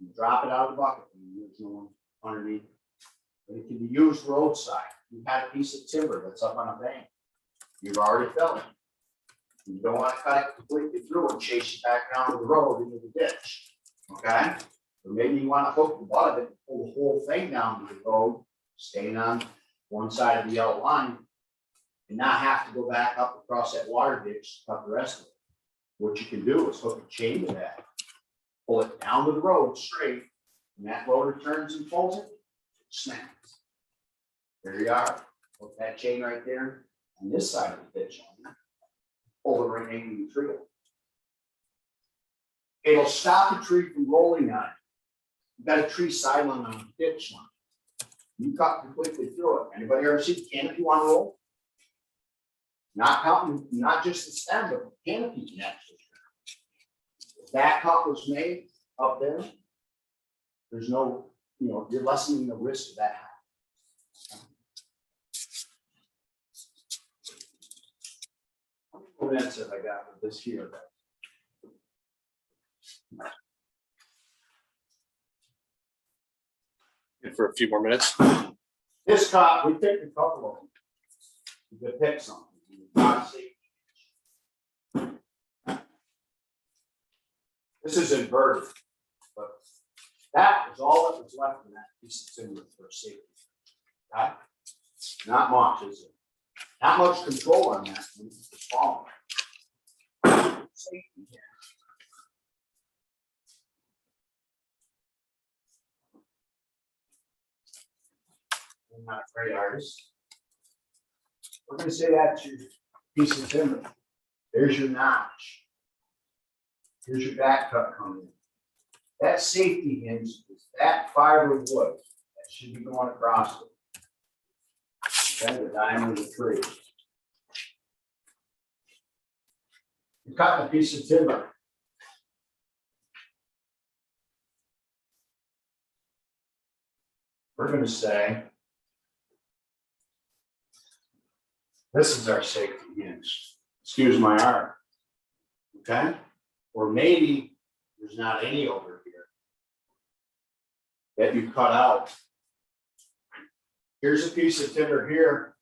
and drop it out of the bucket. And there's no one underneath. But it can be used roadside. You've had a piece of timber that's up on a bank. You've already felled it. You don't want to cut it completely through and chase it back down the road into the ditch. Okay? Or maybe you want to hook the butt of it, pull the whole thing down to the road, staying on one side of the yellow line, and not have to go back up across that water ditch to cut the rest of it. What you can do is hook a chain to that, pull it down to the road straight, and that loader turns and pulls it, snaps. There you are. Hook that chain right there on this side of the ditch. Pull the remaining tree. It'll stop the tree from rolling on it. You've got a tree sideline on a ditch line. You cut completely through it. Anybody ever see the canopy on roll? Not counting, not just the stem, but the canopy can actually. If that cut was made up there, there's no, you're lessening the risk of that happening. How many minutes have I got with this here?
And for a few more minutes.
This cut, we picked a couple of them. We could pick something. This is inverted, but that was all that was left in that piece of timber for safety. Okay? Not much, is it? Not much control on that. It's falling. Safety here. I'm not a great artist. We're going to say that's your piece of timber. There's your notch. Here's your back cut coming in. That safety hinge is that fiber of wood that should be going across it. Okay, the diameter of the tree. You're cutting a piece of timber. We're going to say this is our safety hinge. Excuse my art. Okay? Or maybe there's not any over here that you cut out. Here's a piece of timber here.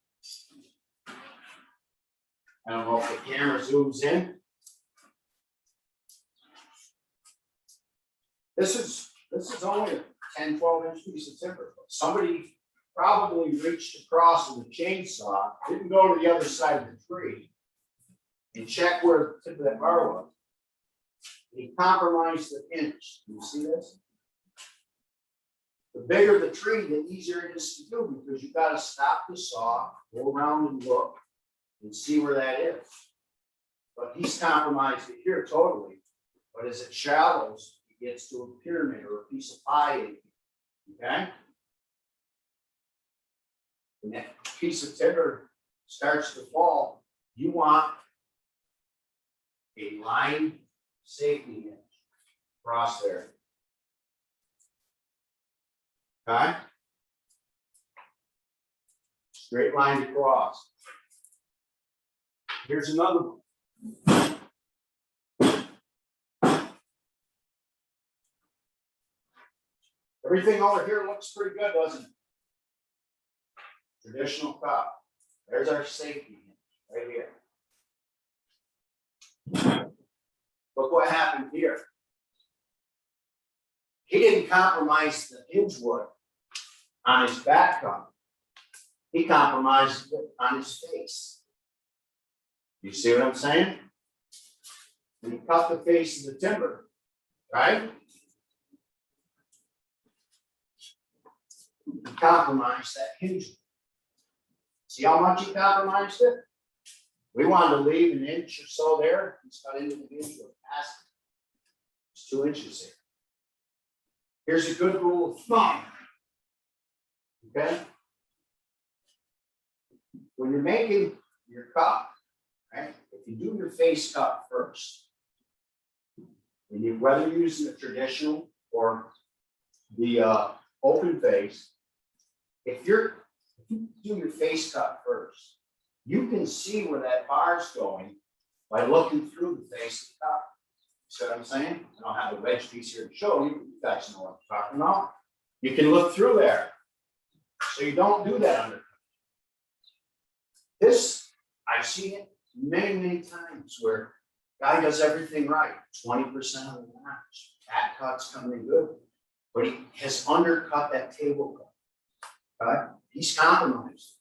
I don't know if the camera zooms in. This is only a 10, 12-inch piece of timber. Somebody probably reached across with a chainsaw, didn't go to the other side of the tree, and check where the tip of that bar was. He compromised the hinge. Can you see this? The bigger the tree, the easier it is to do because you've got to stop the saw, go around and look, and see where that is. But he's compromised it here totally. But as it shallows, it gets to a pyramid or a piece of pie. Okay? When that piece of timber starts to fall, you want a line safety hinge across there. Okay? Straight line across. Here's another one. Everything over here looks pretty good, doesn't it? Traditional cut. There's our safety hinge right here. Look what happened here. He didn't compromise the hinge wood on his back cut. He compromised it on his face. You see what I'm saying? When he cut the face of the timber, right? compromised that hinge. See how much he compromised it? We wanted to leave an inch or so there, he's got into the hinge with past. It's 2 inches there. Here's a good rule of thumb. Okay? When you're making your cup, right, if you do your face cup first, and you, whether you're using the traditional or the open face, if you do your face cut first, you can see where that bar is going by looking through the face of the cup. See what I'm saying? I don't have a wedge piece here to show you, but you guys know what I'm talking about. You can look through there. So you don't do that under. This, I've seen it many, many times where guy does everything right, 20% of the match, cat cut's coming in good, but he has undercut that table cut. Right? He's compromised.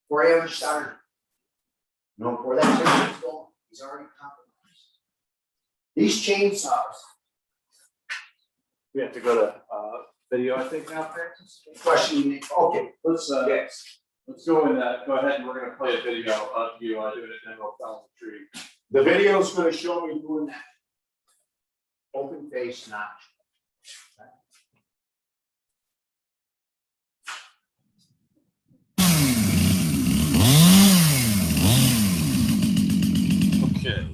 Before he ever started. No, before that table is going, he's already compromised. These chainsaws.
We have to go to video, I think now, Francis.
Question you make, okay,
Let's
yes.
let's go in go ahead and we're gonna play a video of you doing a demo felling the tree.
The video is going to show me doing that. Open face notch.
Okay.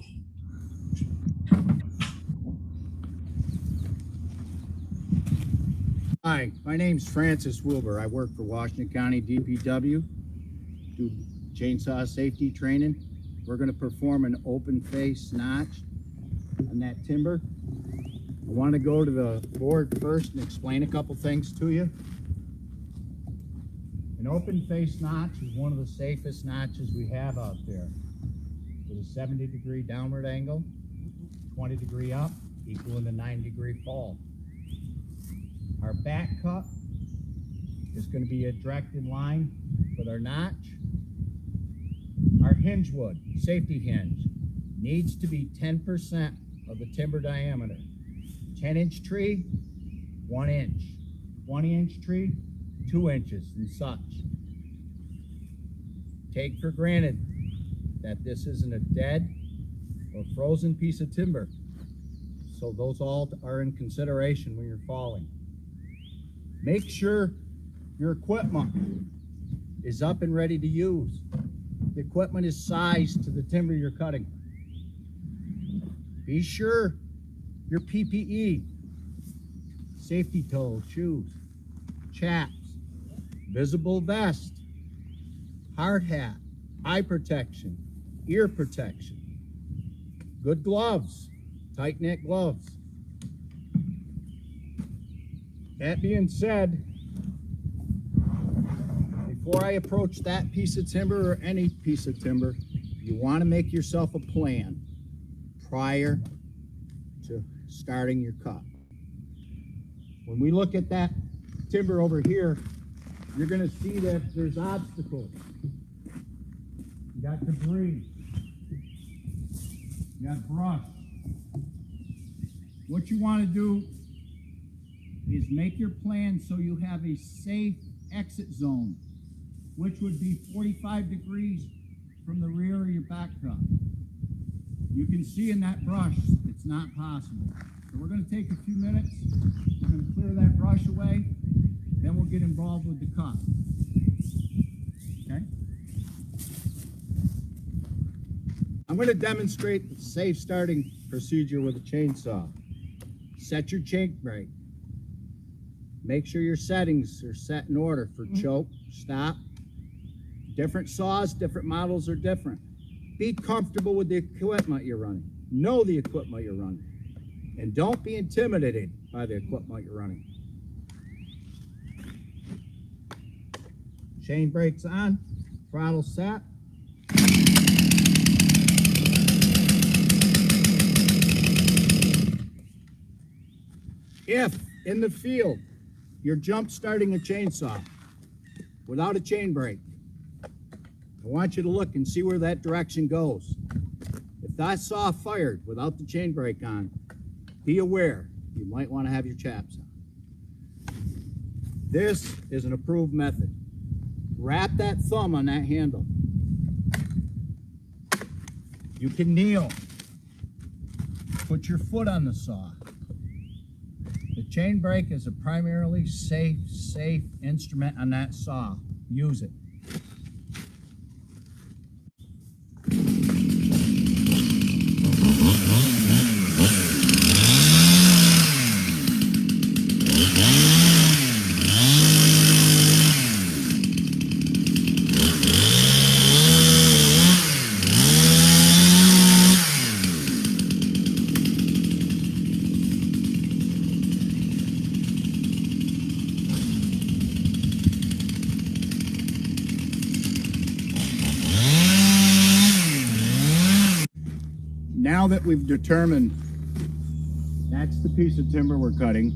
Hi, my name's Francis Wilber. I work for Washington County DPW, do chainsaw safety training. We're going to perform an open face notch on that timber. I want to go to the board first and explain a couple things to you. An open face notch is one of the safest notches we have out there, with a 70-degree downward angle, 20-degree up, equaling a 9-degree fall. Our back cut is going to be a direct in line with our notch. Our hinge wood, safety hinge, needs to be 10% of the timber diameter. 10-inch tree, 1 inch. 20-inch tree, 2 inches and such. Take for granted that this isn't a dead or frozen piece of timber. So those all are in consideration when you're falling. Make sure your equipment is up and ready to use. The equipment is sized to the timber you're cutting. Be sure your PPE, safety toe, shoes, chaps, visible vest, hard hat, eye protection, ear protection, good gloves, tight knit gloves. That being said, before I approach that piece of timber or any piece of timber, you want to make yourself a plan prior to starting your cut. When we look at that timber over here, you're going to see that there's obstacles. You got debris. You got brush. What you want to do is make your plan so you have a safe exit zone, which would be 45 degrees from the rear of your back cut. You can see in that brush, it's not possible. So we're going to take a few minutes, we're going to clear that brush away, then we'll get involved with the cut. Okay? I'm going to demonstrate the safe starting procedure with a chainsaw. Set your chain brake. Make sure your settings are set in order for choke, stop. Different saws, different models are different. Be comfortable with the equipment you're running. Know the equipment you're running. And don't be intimidated by the equipment you're running. Chain brakes on, throttle set. If in the field you're jump starting a chainsaw without a chain brake, I want you to look and see where that direction goes. If that saw fired without the chain brake on, be aware you might want to have your chaps on. This is an approved method. Wrap that thumb on that handle. You can kneel. Put your foot on the saw. The chain brake is a primarily safe instrument on that saw. Use it. Now that we've determined that's the piece of timber we're cutting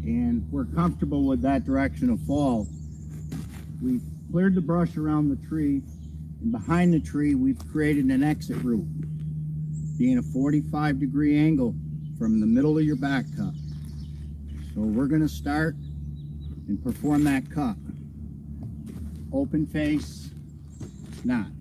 and we're comfortable with that direction of fall, we've cleared the brush around the tree, and behind the tree we've created an exit route, being a 45-degree angle from the middle of your back cut. So we're going to start and perform that cut. Open face, notch.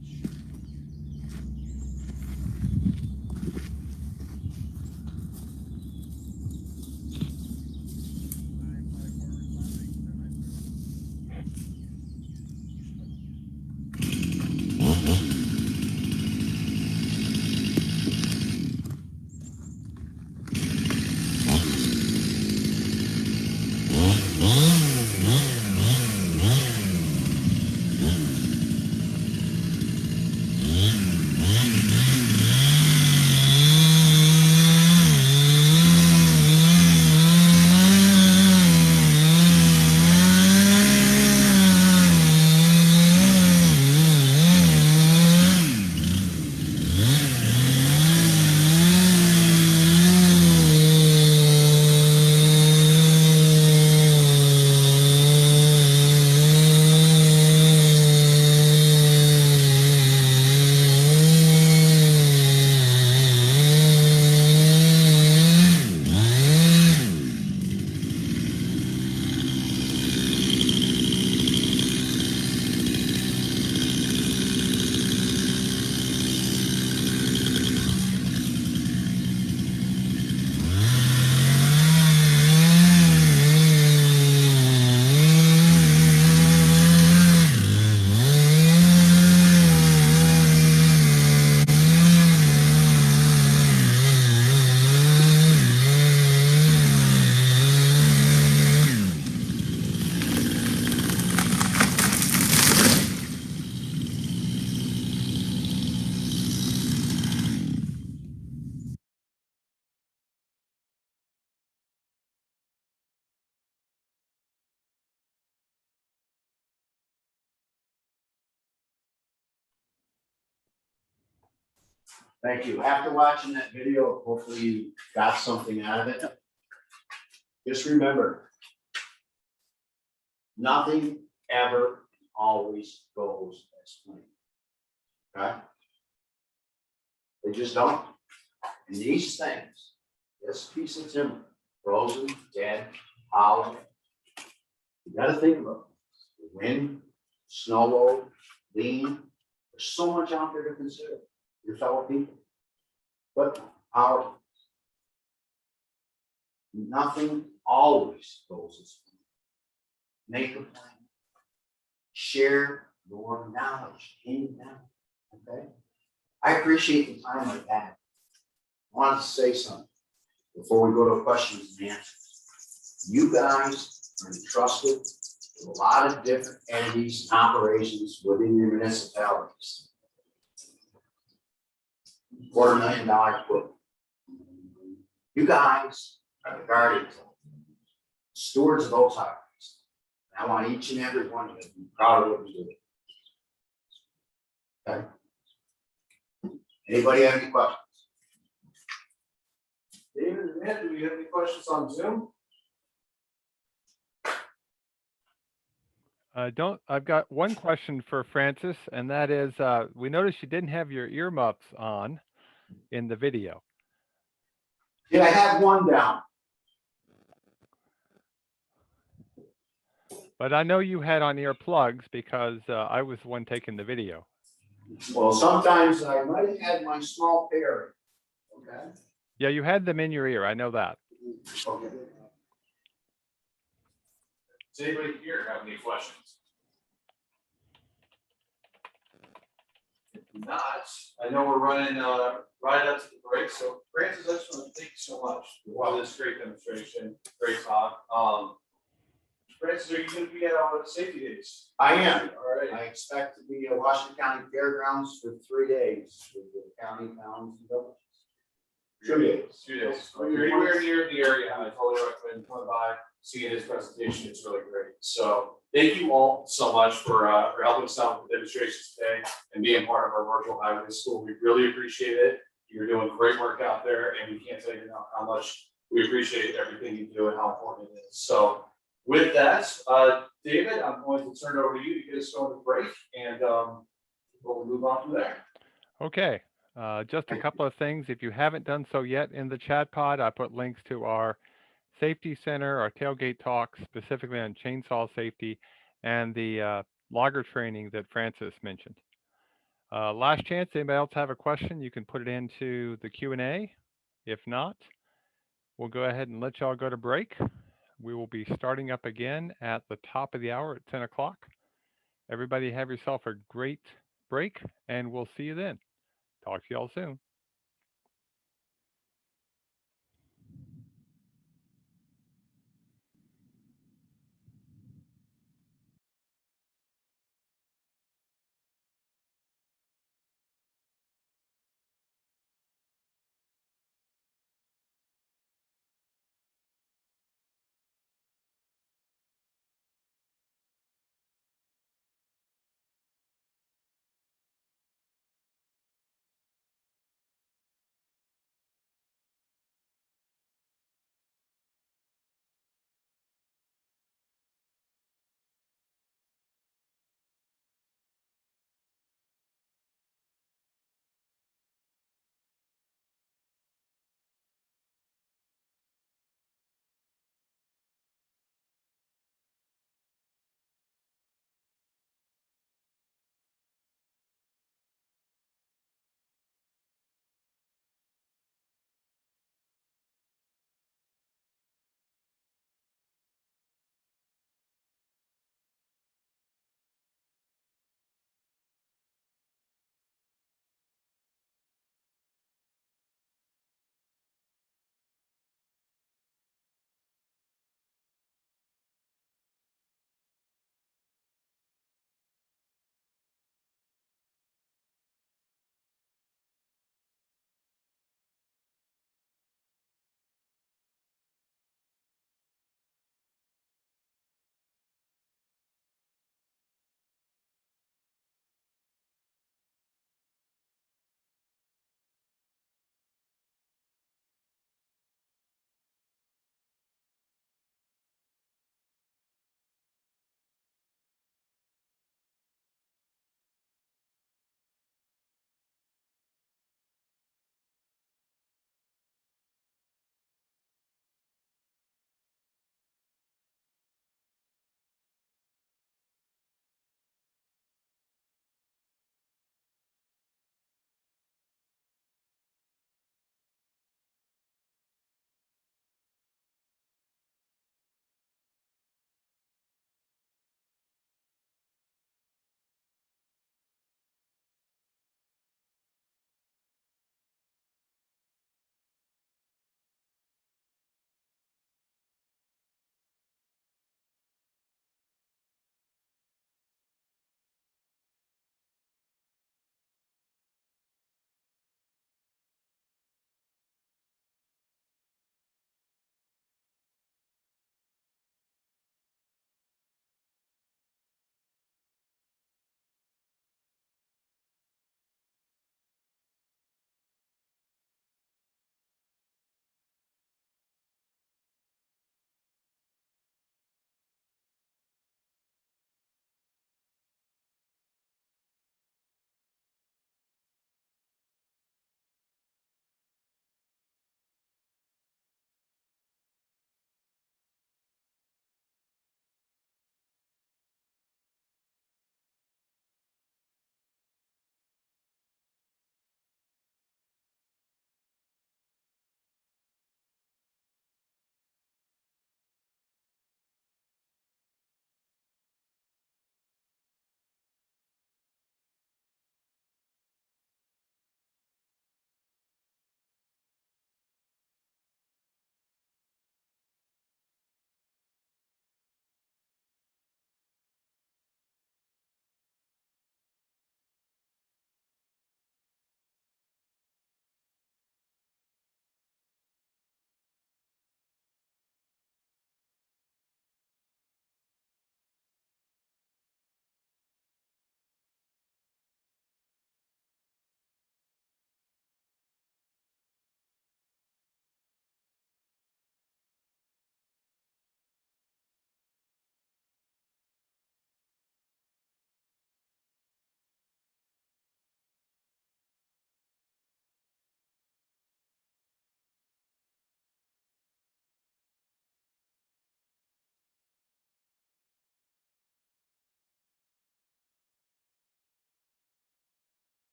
Thank you. After watching that video, hopefully you got something out of it. Just remember, nothing ever always goes as planned. Okay? They just don't. And these things, this piece of timber, frozen, dead, hollow, you gotta think about it. The wind, snow load, lean, there's so much out there to consider. Your fellow people. But powerful. Nothing always goes as planned. Make a plan. Share your knowledge in them. Okay? I appreciate the time like that. I wanted to say something before we go to questions and answers. You guys are entrusted with a lot of different entities and operations within your municipalities. $250,000 equipment. You guys are the guardians, stewards of those highways. I want each and every one of you to be proud of what you do. Okay. Anybody have any questions?
David and Matt, do we have any questions on Zoom?
I've got one question for Francis, and that is, we noticed you didn't have your earmuffs on in the video.
Did I have one down?
But I know you had on earplugs because I was the one taking the video.
Well, sometimes I might have had my small pair. Okay.
Yeah, you had them in your ear. I know that.
Okay.
Does anybody here have any questions? If not, I know we're running right up to the break, so Francis, I just want to thank you so much for this great demonstration, great talk. Francis, are you going to be at our safety days?
I am.
All right.
I expect to be at Washington County Fairgrounds for 3 days with the county, towns, and villages. 2 days.
2 days. If you're anywhere near the area, I totally recommend coming by, seeing his presentation. It's really great. So thank you all so much for helping us out with the demonstrations today and being part of our virtual highway school. We really appreciate it. You're doing great work out there, and we can't tell you enough how much we appreciate everything you do and how important it is. So with that, David, I'm going to turn it over to you to get us going to break, and we'll move on from there.
Okay. Just a couple of things. If you haven't done so yet in the chat pod, I put links to our safety center, our tailgate talks, specifically on chainsaw safety, and the logger training that Francis mentioned. Last chance, anybody else have a question? You can put it into the Q&A. If not, we'll go ahead and let y'all go to break. We will be starting up again at the top of the hour at 10 o'clock. Everybody have yourself a great break, and we'll see you then. Talk to y'all soon.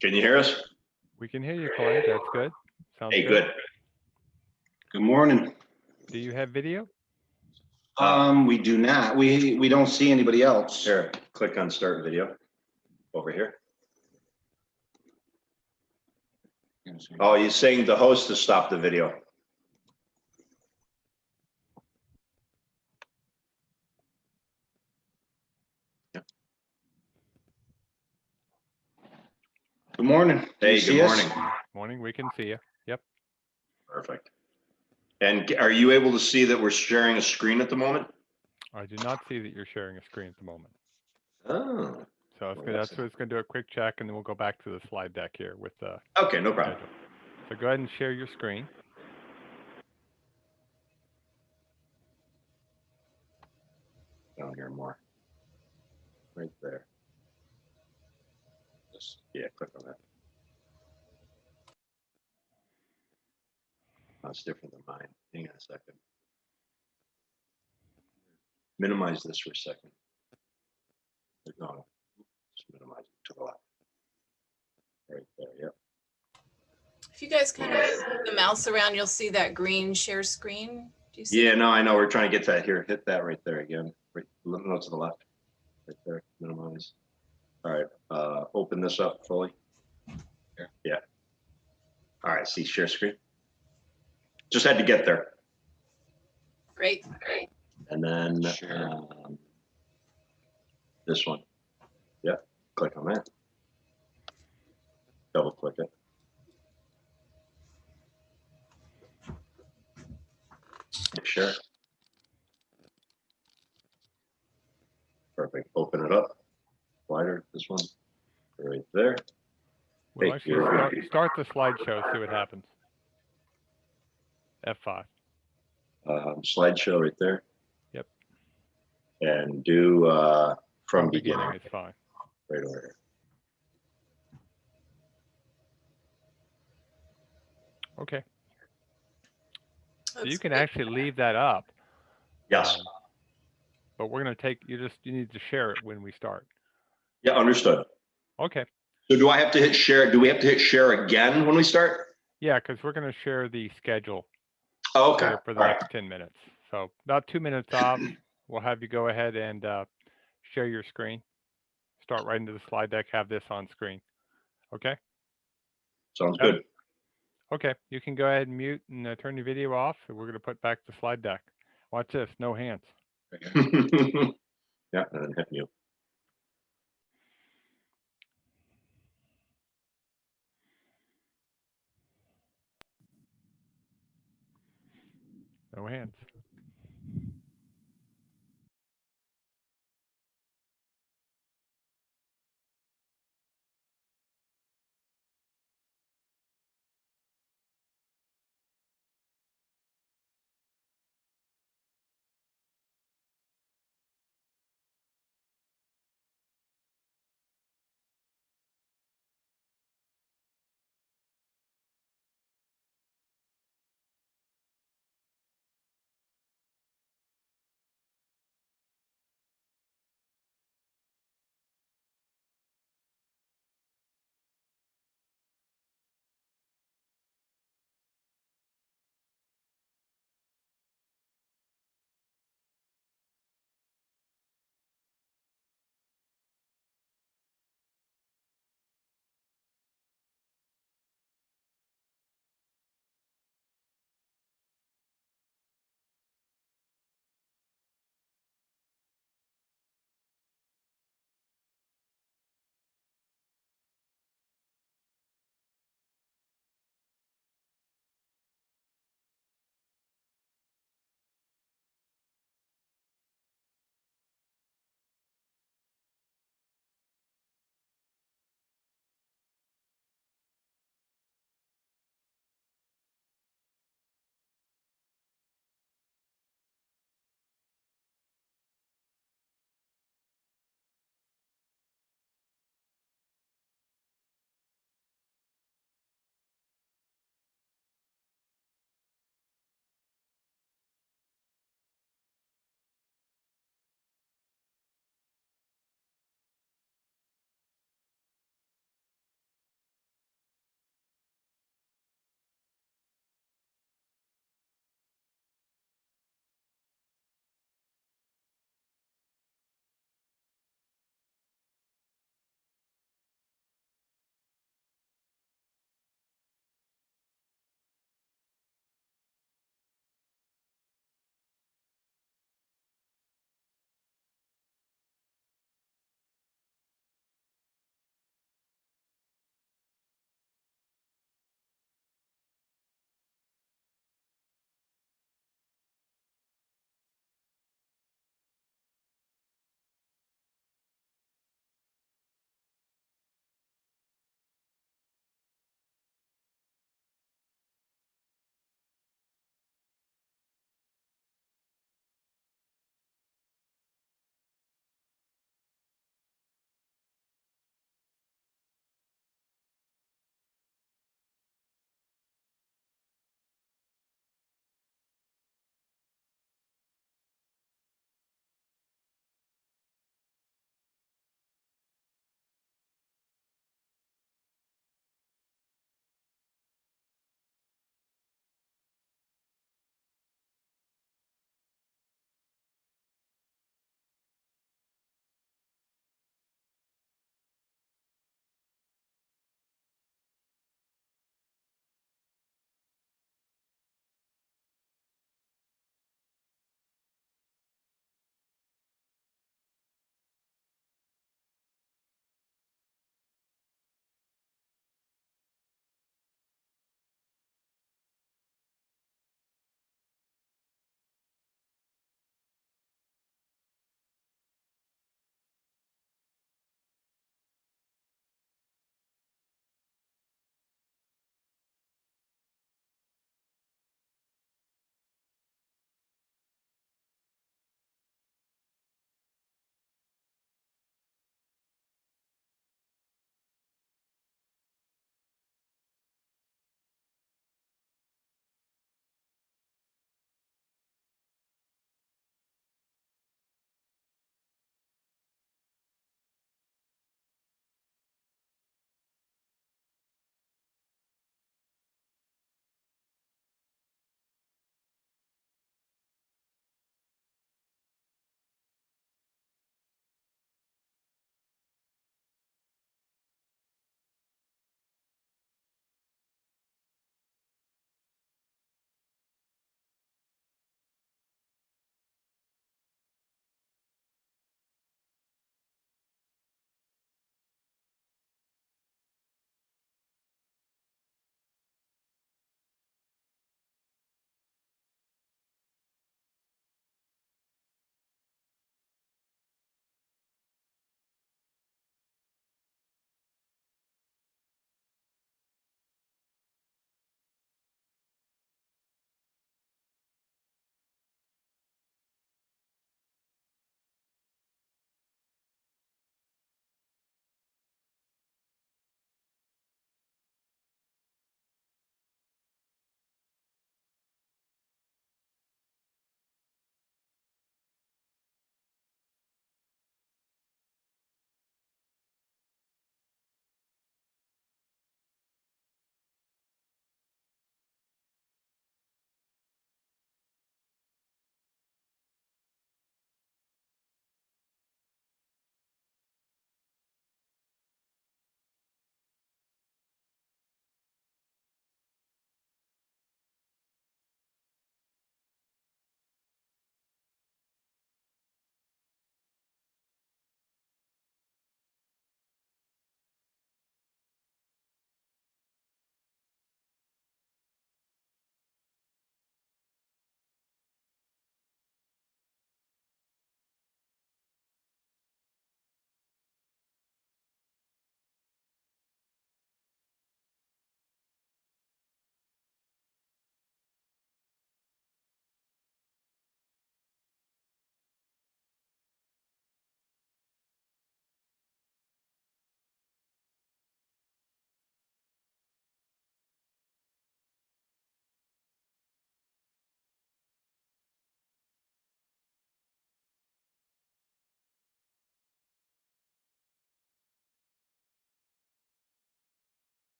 Can you hear us?
We can hear you, Clay. That's good. Sounds
Hey, good. Good morning.
Do you have video?
We do not. We don't see anybody else. Here, click on start video over here. Oh, you're saying the host to stop the video. Yep. Good morning. Hey, good morning.
Morning, we can see you. Yep.
Perfect. And are you able to see that we're sharing a screen at the moment?
I do not see that you're sharing a screen at the moment.
Oh.
So that's what it's going to do, a quick check, and then we'll go back to the slide deck here with the
Okay, no problem.
schedule. So go ahead and share your screen.
Down here more. Right there. Just, yeah, click on that. That's different than mine. Hang on a second. Minimize this for a second. No, just minimize it to the left. Right there, yep.
If you guys kind of move the mouse around, you'll see that green share screen. Do you see
Yeah,
that?
no, I know. We're trying to get that here. Hit that right there again. Right, no, to the left. Right there, minimize. All right, open this up fully. Yeah. All right, see share screen. Just had to get there.
Great.
And then this one. Yep, click on that. Double click it. Hit share. Perfect. Open it up. Slider, this one. Right there.
We'll
Thank
actually
you.
start the slideshow, see what happens. F5.
Slideshow right there.
Yep.
And do from beginning.
Is fine.
Right over here.
Okay. So
Looks
you can
great.
actually leave that up.
Yes.
But we're going to take, you need to share it when we start.
Yeah, understood.
Okay.
So do I have to hit share? Do we have to hit share again when we start?
Yeah, because we're going to share the schedule
Oh, okay.
here for the next 10 minutes. So about 2 minutes off, we'll have you go ahead and share your screen. Start right into the slide deck, have this on screen. Okay?
Sounds good.
Okay, you can go ahead and mute and turn your video off. And we're going to put back the slide deck. Watch this, no hands.
Yeah, and then hit mute.
No hands.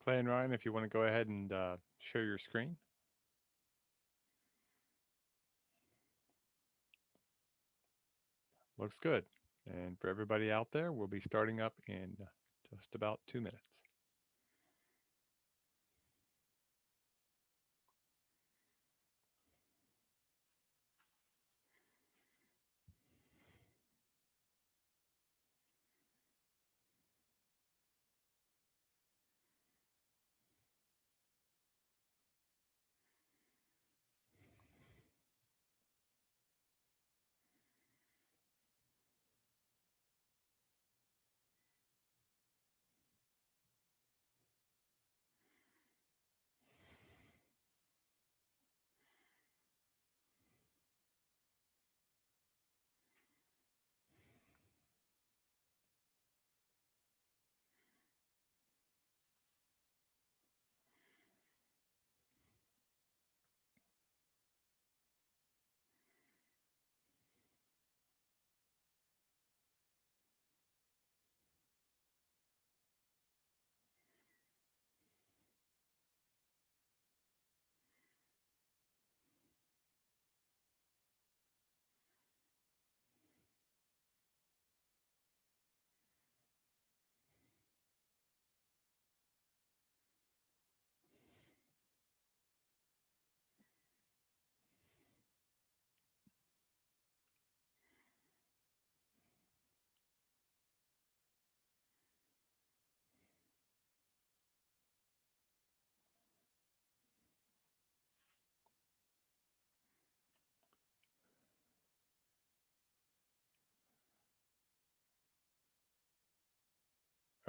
Clay and Ryan, if you want to go ahead and share your screen. Looks good. And for everybody out there, we'll be starting up in just about 2 minutes.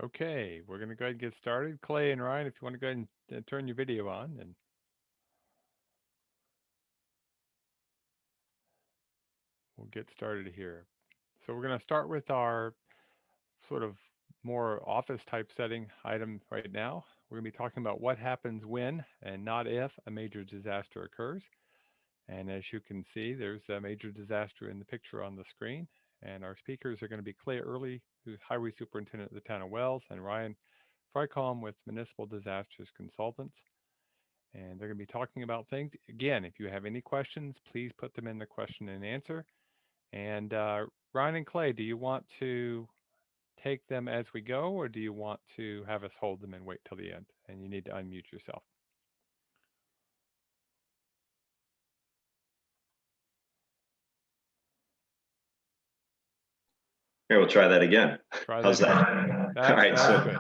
Okay, we're going to go ahead and get started. Clay and Ryan, if you want to go ahead and turn your video on, and we'll get started here. So we're going to start with our sort of more office type setting item right now. We're going to be talking about what happens when and not if a major disaster occurs. And as you can see, there's a major disaster in the picture on the screen. And our speakers are going to be Clay Earley, who's Highway Superintendent of the Town of Wells, and Ryan Fricom with Municipal Disasters Consultants. And they're going to be talking about things. Again, if you have any questions, please put them in the question and answer. And Ryan and Clay, do you want to take them as we go, or do you want to have us hold them and wait till the end? And you need to unmute yourself.
Here, we'll try that again.
Try
How's that? All right, so
good.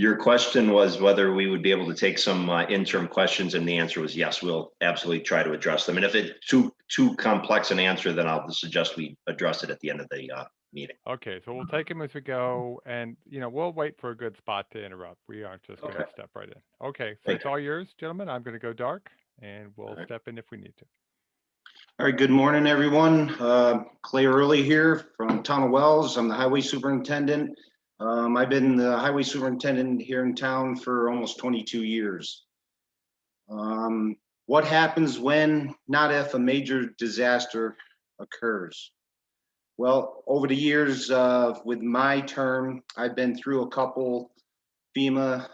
your question was whether we would be able to take some interim questions, and the answer was yes, we'll absolutely try to address them. And if it's too complex an answer, then I'll suggest we address it at the end of the meeting.
Okay, so we'll take them as we go, and we'll wait for a good spot to interrupt. We aren't just going to step right in. Okay, so it's all yours, gentlemen. I'm going to go dark, and we'll step in if we need to.
All right, good morning, everyone. Clay Earley here from Town of Wells. I'm the highway superintendent. I've been the highway superintendent here in town for almost 22 years. What happens when, not if, a major disaster occurs? Well, over the years with my term, I've been through a couple FEMA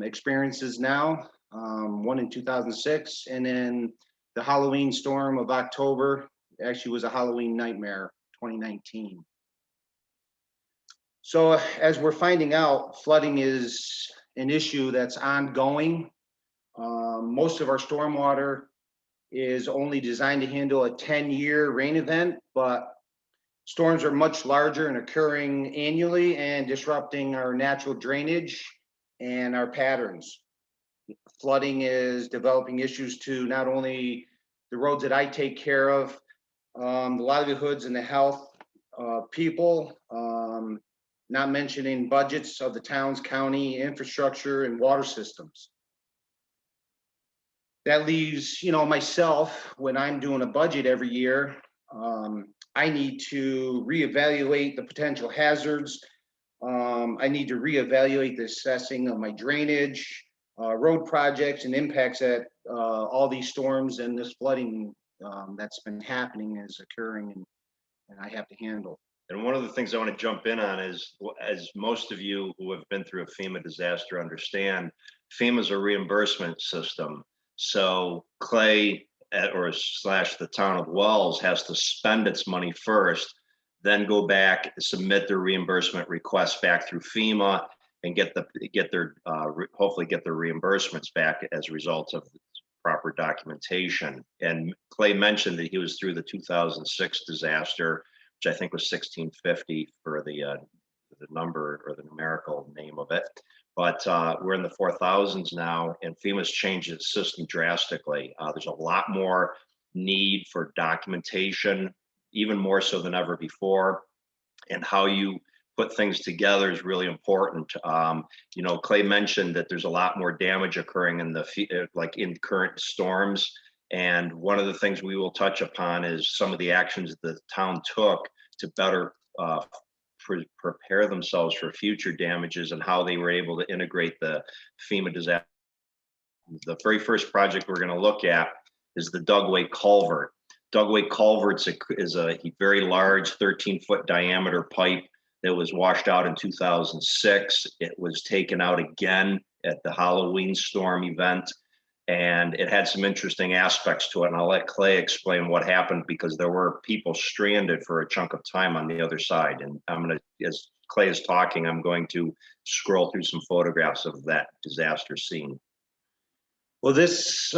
experiences now, one in 2006, and then the Halloween storm of October actually was a Halloween nightmare, 2019. So as we're finding out, flooding is an issue that's ongoing. Most of our stormwater is only designed to handle a 10-year rain event, but storms are much larger and occurring annually and disrupting our natural drainage and our patterns. Flooding is developing issues to not only the roads that I take care of, the livelihoods and the health of people, not mentioning budgets of the towns, county, infrastructure, and water systems. That leaves, myself, when I'm doing a budget every year, I need to reevaluate the potential hazards. I need to reevaluate the assessing of my drainage, road projects, and impacts that all these storms and this flooding that's been happening is occurring, and I have to handle.
And one of the things I want to jump in on is, as most of you who have been through a FEMA disaster understand, FEMA's a reimbursement system. So Clay or slash the town of Wells has to spend its money first, then go back, submit their reimbursement request back through FEMA and hopefully get their reimbursements back as a result of proper documentation. And Clay mentioned that he was through the 2006 disaster, which I think was 1650 for the number or the numerical name of it. But we're in the 4000s now, and FEMA's changed its system drastically. There's a lot more need for documentation, even more so than ever before. And how you put things together is really important. You know, Clay mentioned that there's a lot more damage occurring in in current storms. And one of the things we will touch upon is some of the actions the town took to better prepare themselves for future damages and how they were able to integrate the FEMA disaster. The very first project we're going to look at is the Dugway Culvert. Dugway Culvert's is a very large 13-foot diameter pipe that was washed out in 2006. It was taken out again at the Halloween storm event, and it had some interesting aspects to it. And I'll let Clay explain what happened, because there were people stranded for a chunk of time on the other side. And I'm going to, as Clay is talking, I'm going to scroll through some photographs of that disaster scene.
Well, this,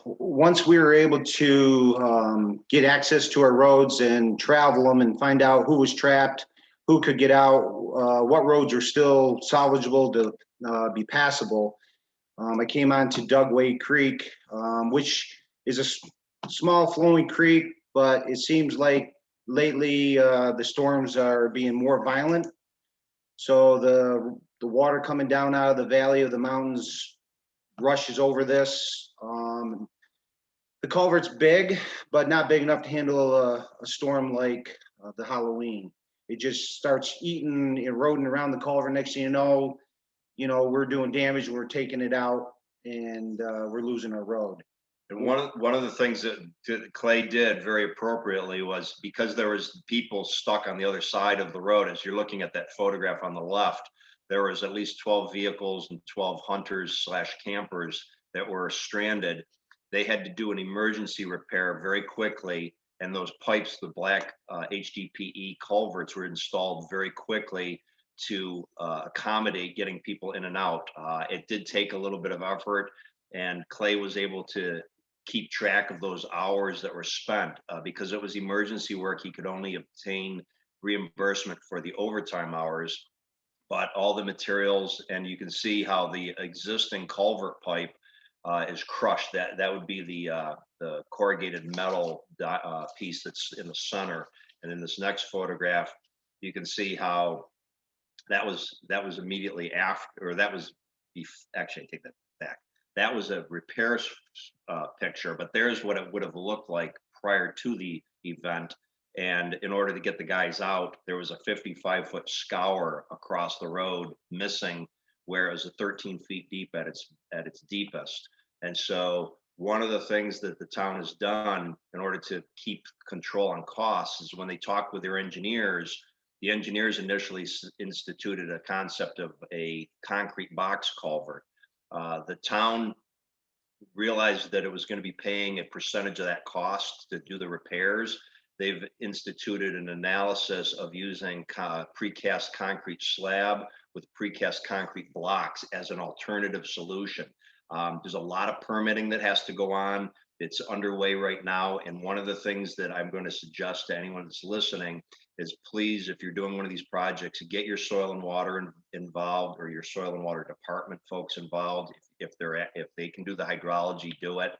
once we were able to get access to our roads and travel them and find out who was trapped, who could get out, what roads are still salvageable to be passable, I came on to Dugway Creek, which is a small flowing creek, but it seems like lately the storms are being more violent. So the water coming down out of the valley of the mountains rushes over this. The culvert's big, but not big enough to handle a storm like the Halloween. It just starts eating, eroding around the culvert. Next thing you know, we're doing damage, we're taking it out, and we're losing our road.
And one of the things that Clay did very appropriately was, because there was people stuck on the other side of the road, as you're looking at that photograph on the left, there was at least 12 vehicles and 12 hunters / campers that were stranded. They had to do an emergency repair very quickly, and those pipes, the black HDPE culverts, were installed very quickly to accommodate getting people in and out. It did take a little bit of effort, and Clay was able to keep track of those hours that were spent. Because it was emergency work, he could only obtain reimbursement for the overtime hours. But all the materials, and you can see how the existing culvert pipe is crushed. That would be the corrugated metal piece that's in the center. And in this next photograph, you can see how that was immediately after, or that was actually, I take that back. That was a repair picture, but there's what it would have looked like prior to the event. And in order to get the guys out, there was a 55-foot scour across the road missing, where it was 13 feet deep at its deepest. And so one of the things that the town has done in order to keep control on costs is, when they talk with their engineers, the engineers initially instituted a concept of a concrete box culvert. The town realized that it was going to be paying a percentage of that cost to do the repairs. They've instituted an analysis of using precast concrete slab with precast concrete blocks as an alternative solution. There's a lot of permitting that has to go on. It's underway right now. And one of the things that I'm going to suggest to anyone that's listening is, please, if you're doing one of these projects, get your soil and water involved, or your soil and water department folks involved. If they can do the hydrology, do it.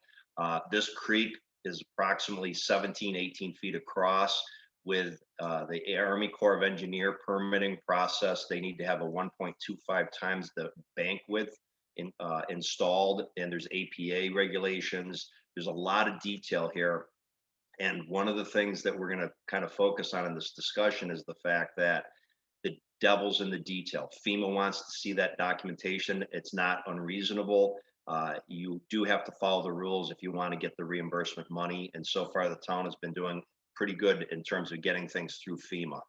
This creek is approximately 17, 18 feet across. With the Army Corps of Engineer permitting process, they need to have a 1.25 times the bank width installed, and there's APA regulations. There's a lot of detail here. And one of the things that we're going to kind of focus on in this discussion is the fact that the devil's in the detail. FEMA wants to see that documentation. It's not unreasonable. You do have to follow the rules if you want to get the reimbursement money. And so far, the town has been doing pretty good in terms of getting things through FEMA.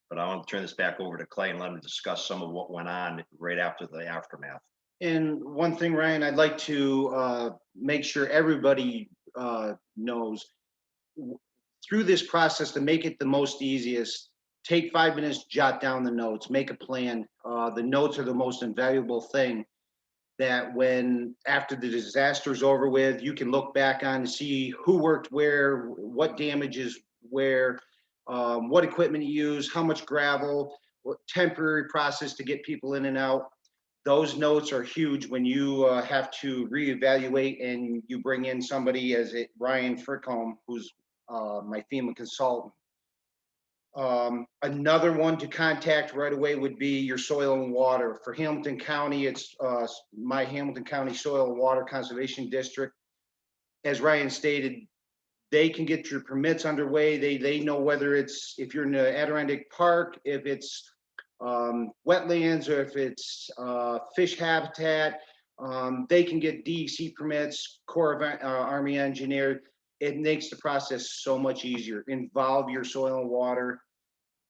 But I want to turn this back over to Clay and let him discuss some of what went on right after the aftermath.
And one thing, Ryan, I'd like to make sure everybody knows, through this process, to make it the most easiest, take 5 minutes, jot down the notes, make a plan. The notes are the most invaluable thing that when, after the disaster's over with, you can look back on and see who worked where, what damages where, what equipment you use, how much gravel, what temporary process to get people in and out. Those notes are huge when you have to reevaluate and you bring in somebody as Ryan Frickholm, who's my FEMA consultant. Another one to contact right away would be your soil and water. For Hamilton County, it's my Hamilton County Soil and Water Conservation District. As Ryan stated, they can get your permits underway. They know whether it's, if you're in the Adirondack Park, if it's wetlands, or if it's fish habitat. They can get DEC permits, Corps of Army Engineer. It makes the process so much easier. Involve your soil and water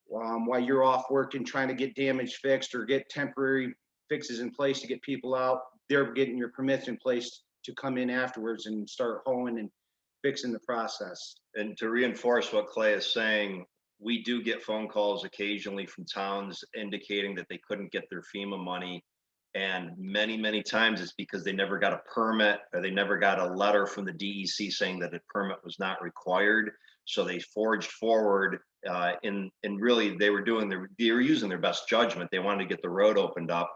while you're off working, trying to get damage fixed or get temporary fixes in place to get people out. They're getting your permits in place to come in afterwards and start hoeing and fixing the process.
And to reinforce what Clay is saying, we do get phone calls occasionally from towns indicating that they couldn't get their FEMA money. And many times it's because they never got a permit, or they never got a letter from the DEC saying that a permit was not required. So they forged forward and really they were using their best judgment. They wanted to get the road opened up,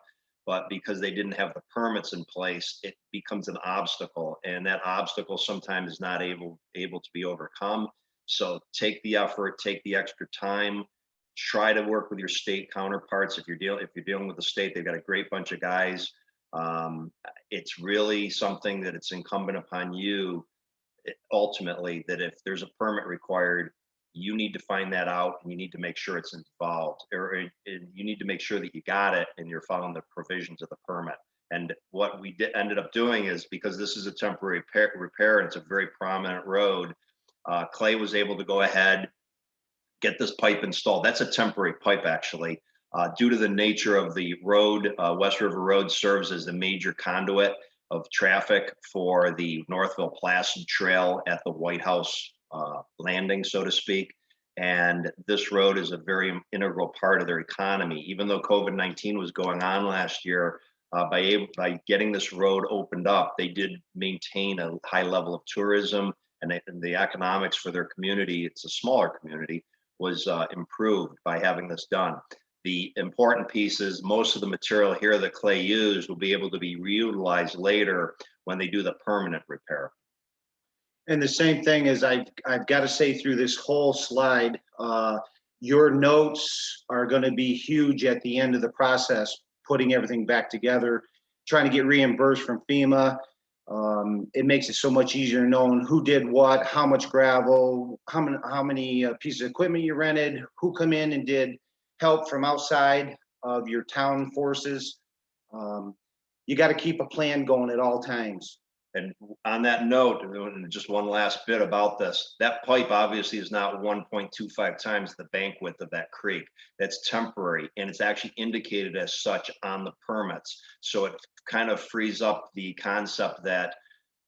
but because they didn't have the permits in place, it becomes an obstacle. And that obstacle sometimes is not able to be overcome. So take the effort, take the extra time, try to work with your state counterparts. If you're dealing with the state, they've got a great bunch of guys. It's really something that it's incumbent upon you ultimately, that if there's a permit required, you need to find that out and you need to make sure it's involved, or you need to make sure that you got it and you're following the provisions of the permit. And what we ended up doing is, because this is a temporary repair and it's a very prominent road, Clay was able to go ahead, get this pipe installed. That's a temporary pipe, actually. Due to the nature of the road, West River Road serves as the major conduit of traffic for the Northville Placid Trail at the White House landing, so to speak. And this road is a very integral part of their economy. Even though COVID-19 was going on last year, by getting this road opened up, they did maintain a high level of tourism, and the economics for their community, it's a smaller community, was improved by having this done. The important piece is most of the material here that Clay used will be able to be reutilized later when they do the permanent repair.
And the same thing is, I've got to say through this whole slide, your notes are going to be huge at the end of the process, putting everything back together, trying to get reimbursed from FEMA. It makes it so much easier knowing who did what, how much gravel, how many pieces of equipment you rented, who come in and did help from outside of your town forces. You got to keep a plan going at all times.
And on that note, just one last bit about this, that pipe obviously is not 1.25 times the bank width of that creek. That's temporary, and it's actually indicated as such on the permits. So it kind of frees up the concept that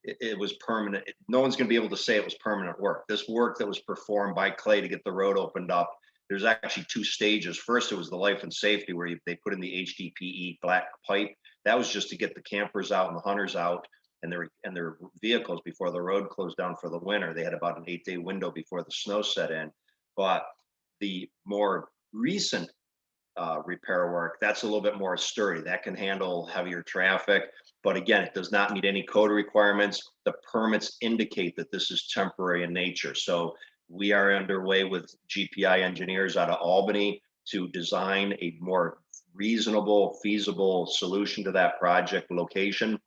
it was permanent. No one's going to be able to say it was permanent work. This work that was performed by Clay to get the road opened up, there's actually two stages. First, it was the life and safety, where they put in the HDPE black pipe. That was just to get the campers out and the hunters out and their vehicles before the road closed down for the winter. They had about an 8-day window before the snow set in. But the more recent repair work, that's a little bit more sturdy. That can handle heavier traffic. But again, it does not meet any code requirements. The permits indicate that this is temporary in nature. So we are underway with GPI engineers out of Albany to design a more reasonable, feasible solution to that project location.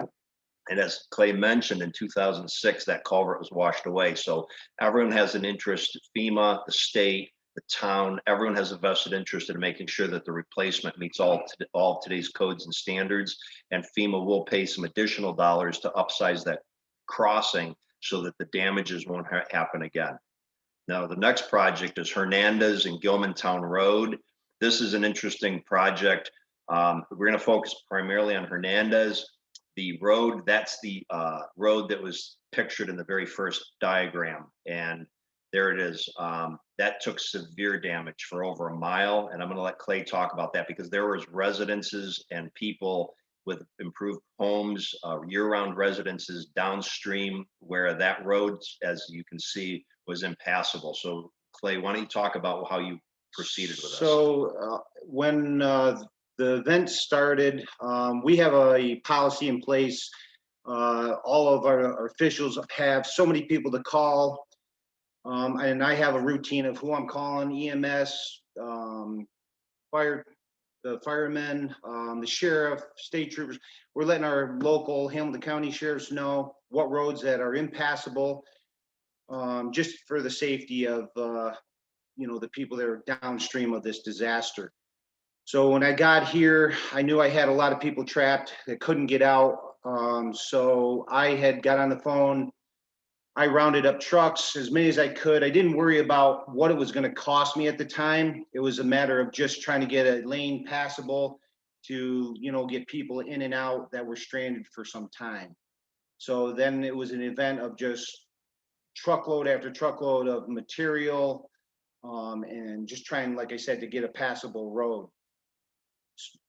And as Clay mentioned, in 2006, that culvert was washed away. So everyone has an interest, FEMA, the state, the town, everyone has a vested interest in making sure that the replacement meets all of today's codes and standards. And FEMA will pay some additional dollars to upsize that crossing so that the damages won't happen again. Now, the next project is Hernandez and Gilmantown Road. This is an interesting project. We're going to focus primarily on Hernandez. The road, that's the road that was pictured in the very first diagram. And there it is. That took severe damage for over a mile. And I'm going to let Clay talk about that because there was residences and people with improved homes, year-round residences downstream where that road, as you can see, was impassable. So Clay, why don't you talk about how you proceeded with this?
So when the event started, we have a policy in place. All of our officials have so many people to call. And I have a routine of who I'm calling: EMS, fire, the firemen, the sheriff, state troopers. We're letting our local Hamilton County sheriffs know what roads that are impassable, just for the safety of the people that are downstream of this disaster. So when I got here, I knew I had a lot of people trapped that couldn't get out. So I had got on the phone. I rounded up trucks, as many as I could. I didn't worry about what it was going to cost me at the time. It was a matter of just trying to get a lane passable to, get people in and out that were stranded for some time. So then it was an event of just truckload after truckload of material, and just trying, like I said, to get a passable road.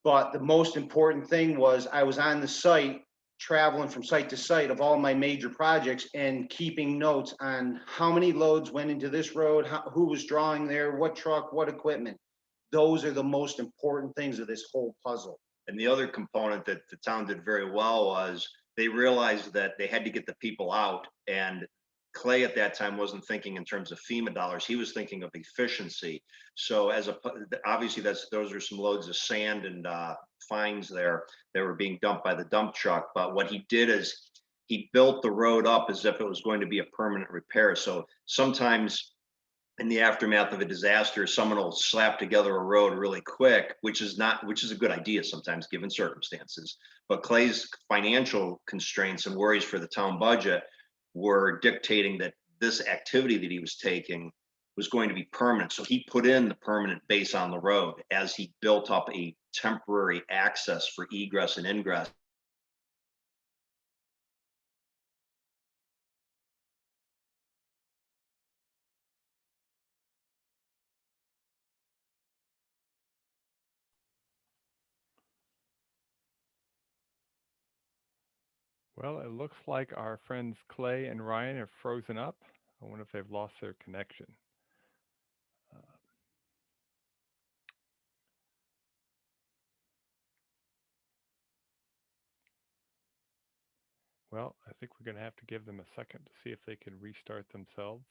But the most important thing was I was on the site, traveling from site to site of all my major projects and keeping notes on how many loads went into this road, who was drawing there, what truck, what equipment. Those are the most important things of this whole puzzle.
And the other component that the town did very well was they realized that they had to get the people out, and Clay at that time wasn't thinking in terms of FEMA dollars. He was thinking of efficiency. So obviously those are some loads of sand and fines there that were being dumped by the dump truck. But what he did is he built the road up as if it was going to be a permanent repair. So sometimes in the aftermath of a disaster, someone will slap together a road really quick, which is a good idea sometimes given circumstances. But Clay's financial constraints and worries for the town budget were dictating that this activity that he was taking was going to be permanent. So he put in the permanent base on the road as he built up a temporary access for egress and ingress.
Well, it looks like our friends Clay and Ryan have frozen up. I wonder if they've lost their connection. Well, I think we're going to have to give them a second to see if they can restart themselves.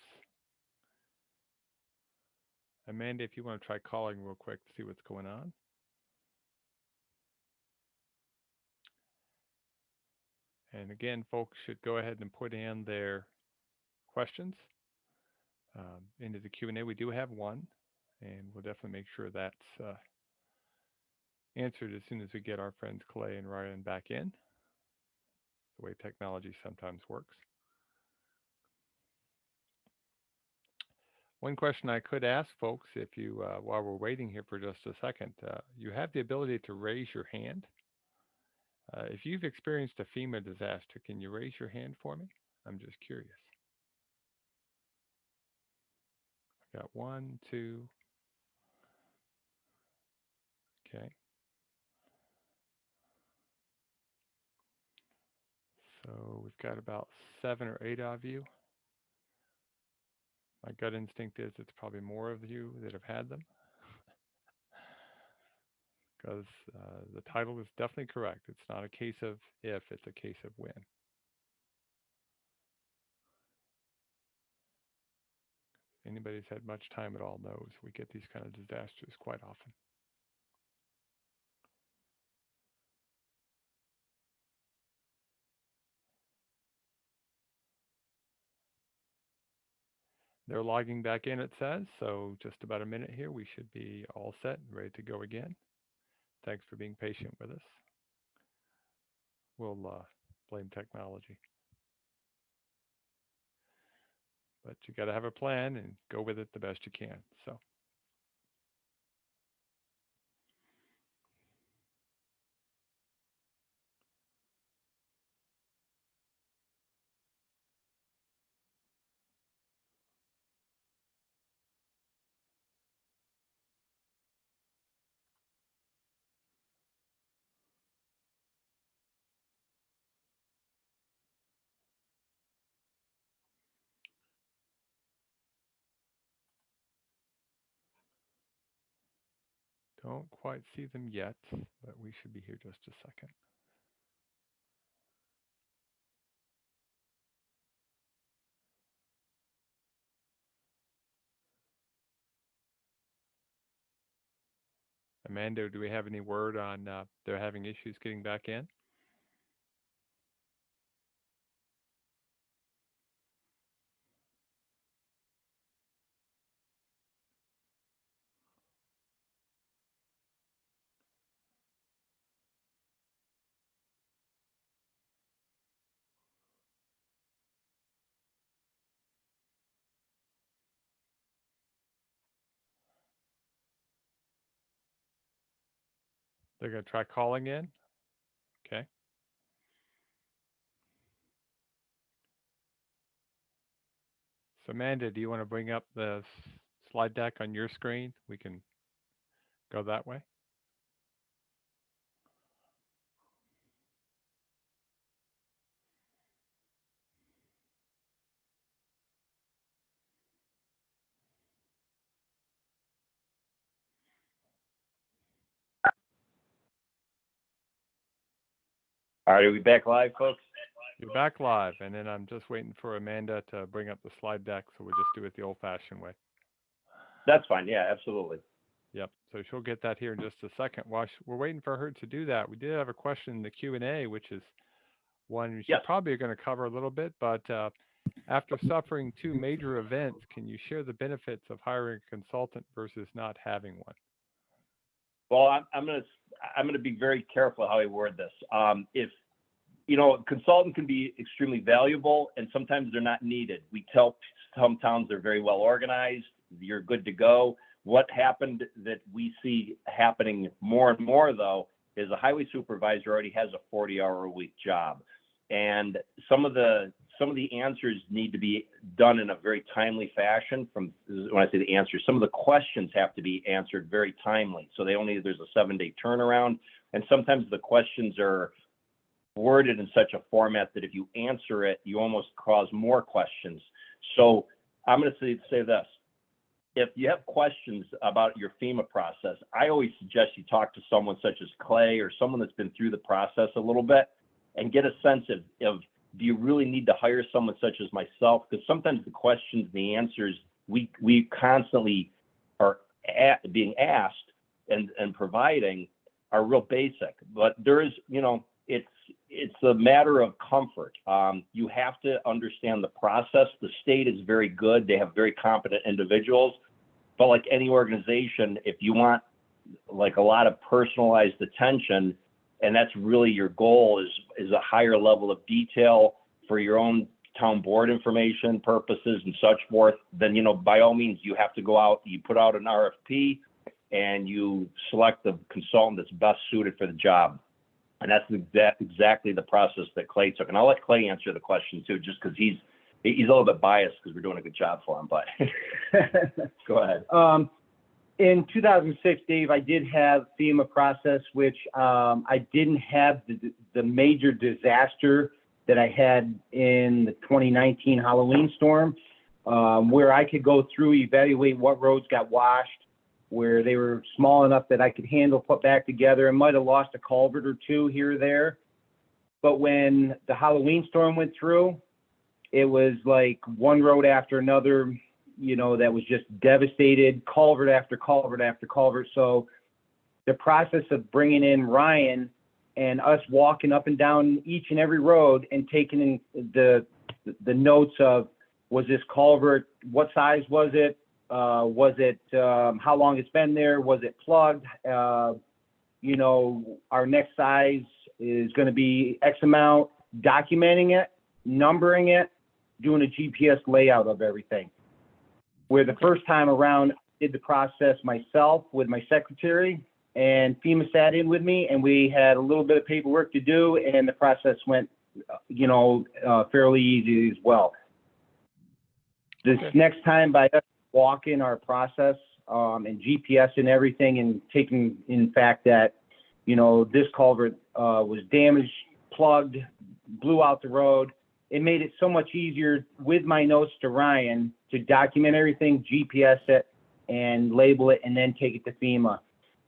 Amanda, if you want to try calling real quick to see what's going on. And again, folks should go ahead and put in their questions into the Q&A. We do have one, and we'll definitely make sure that's answered as soon as we get our friends Clay and Ryan back in. The way technology sometimes works. One question I could ask folks, if you, while we're waiting here for just a second, you have the ability to raise your hand. If you've experienced a FEMA disaster, can you raise your hand for me? I'm just curious. I got 1, 2. Okay. So we've got about 7 or 8 of you. My gut instinct is it's probably more of you that have had them. Because the title is definitely correct. It's not a case of if, it's a case of when. Anybody who's had much time at all knows we get these kind of disasters quite often. They're logging back in, it says, so just about a minute here, we should be all set and ready to go again. Thanks for being patient with us. We'll blame technology. But you got to have a plan and go with it the best you can. So. Don't quite see them yet, but we should be here just a second. Amanda, do we have any word on they're having issues getting back in? They're going to try calling in. Okay. So Amanda, do you want to bring up the slide deck on your screen? We can go that way.
All right, are we back live, folks?
You're back live, and then I'm just waiting for Amanda to bring up the slide deck, so we'll just do it the old-fashioned way.
That's fine. Yeah, absolutely.
Yep, so she'll get that here in just a second. While we're waiting for her to do that, we did have a question in the Q&A, which is one we probably are going to cover a little bit, but after suffering 2 major events, can you share the benefits of hiring a consultant versus not having one?
Well, I'm gonna be very careful how I word this. If you know, a consultant can be extremely valuable, and sometimes they're not needed. We tell some towns they're very well organized, you're good to go. What happened that we see happening more and more, though, is a highway supervisor already has a 40-hour-a-week job, and some of the answers need to be done in a very timely fashion. From when I say the answers, some of the questions have to be answered very timely. So there's a 7-day turnaround, and sometimes the questions are worded in such a format that if you answer it, you almost cause more questions. So I'm going to say this. If you have questions about your FEMA process, I always suggest you talk to someone such as Clay or someone that's been through the process a little bit and get a sense of do you really need to hire someone such as myself? Because sometimes the questions and the answers we constantly are being asked and providing are real basic. But there is, it's a matter of comfort. You have to understand the process. The state is very good. They have very competent individuals. But like any organization, if you want like a lot of personalized attention, and that's really your goal is a higher level of detail for your own town board information purposes and such forth, then, by all means, you have to go out, you put out an RFP and you select the consultant that's best suited for the job. And that's exactly the process that Clay took. And I'll let Clay answer the question too, just because he's a little bit biased because we're doing a good job for him, but go ahead.
In 2006, Dave, I did have FEMA process, which I didn't have the major disaster that I had in the 2019 Halloween storm, where I could go through, evaluate what roads got washed, where they were small enough that I could handle, put back together. I might have lost a culvert or two here or there. But when the Halloween storm went through, it was like one road after another, that was just devastated, culvert after culvert after culvert. So the process of bringing in Ryan and us walking up and down each and every road and taking in the notes of, was this culvert, what size was it? Was it how long it's been there? Was it plugged? Our next size is going to be X amount, documenting it, numbering it, doing a GPS layout of everything. Where the first time around, I did the process myself with my secretary, and FEMA sat in with me, and we had a little bit of paperwork to do, and the process went, fairly easy as well. This next time, by us walking our process and GPS and everything, and taking in fact that, this culvert was damaged, plugged, blew out the road. It made it so much easier with my notes to Ryan to document everything, GPS it, and label it, and then take it to FEMA.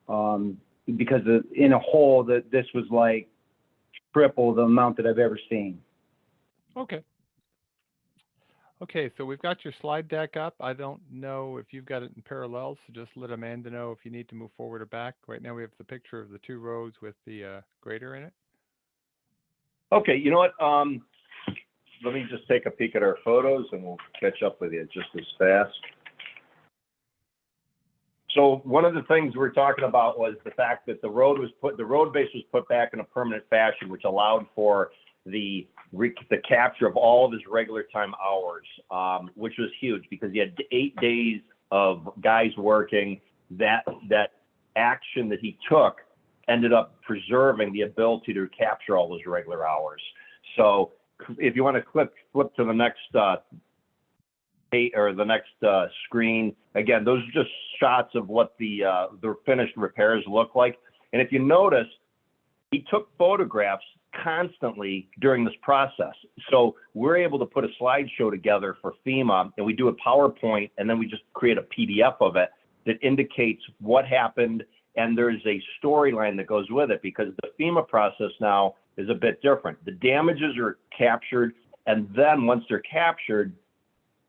Because in a hole that this was like triple the amount that I've ever seen.
Okay. Okay, so we've got your slide deck up. I don't know if you've got it in parallel, so just let Amanda know if you need to move forward or back. Right now we have the picture of the two roads with the grader in it.
Okay, you know what? Let me just take a peek at our photos and we'll catch up with you just as fast. So one of the things we're talking about was the fact that the road base was put back in a permanent fashion, which allowed for the capture of all of his regular time hours, which was huge because he had 8 days of guys working. That action that he took ended up preserving the ability to capture all those regular hours. So if you want to flip to the next screen, again, those are just shots of what the finished repairs look like. And if you notice, he took photographs constantly during this process. So we're able to put a slideshow together for FEMA, and we do a PowerPoint, and then we just create a PDF of it that indicates what happened. And there's a storyline that goes with it because the FEMA process now is a bit different. The damages are captured, and then once they're captured,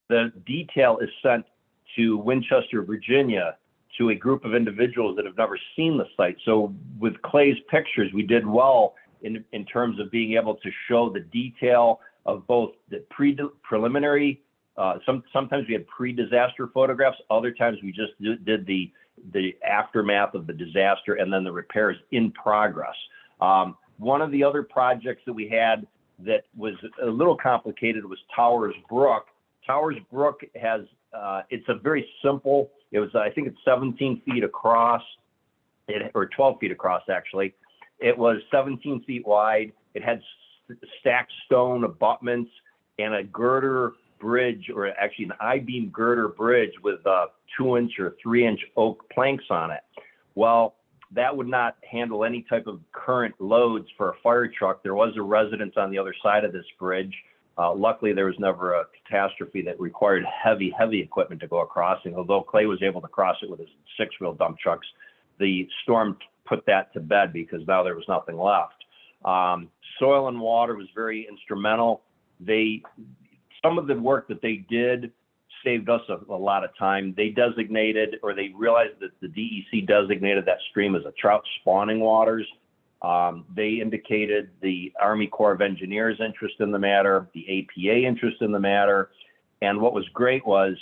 the detail is sent to Winchester, Virginia, to a group of individuals that have never seen the site. So with Clay's pictures, we did well in terms of being able to show the detail of both the preliminary, sometimes we had pre-disaster photographs, other times we just did the aftermath of the disaster and then the repairs in progress. One of the other projects that we had that was a little complicated was Towers Brook. Towers Brook has, it's a very simple, it was, I think it's 17 feet across, or 12 feet across actually. It was 17 feet wide. It had stacked stone abutments and a girder bridge, or actually an I-beam girder bridge with 2-inch or 3-inch oak planks on it. Well, that would not handle any type of current loads for a fire truck. There was a residence on the other side of this bridge. Luckily, there was never a catastrophe that required heavy equipment to go across. And although Clay was able to cross it with his 6-wheel dump trucks, the storm put that to bed because now there was nothing left. Soil and water was very instrumental. Some of the work that they did saved us a lot of time. They designated, or they realized that the DEC designated that stream as a trout spawning waters. They indicated the Army Corps of Engineers interest in the matter, the APA interest in the matter. And what was great was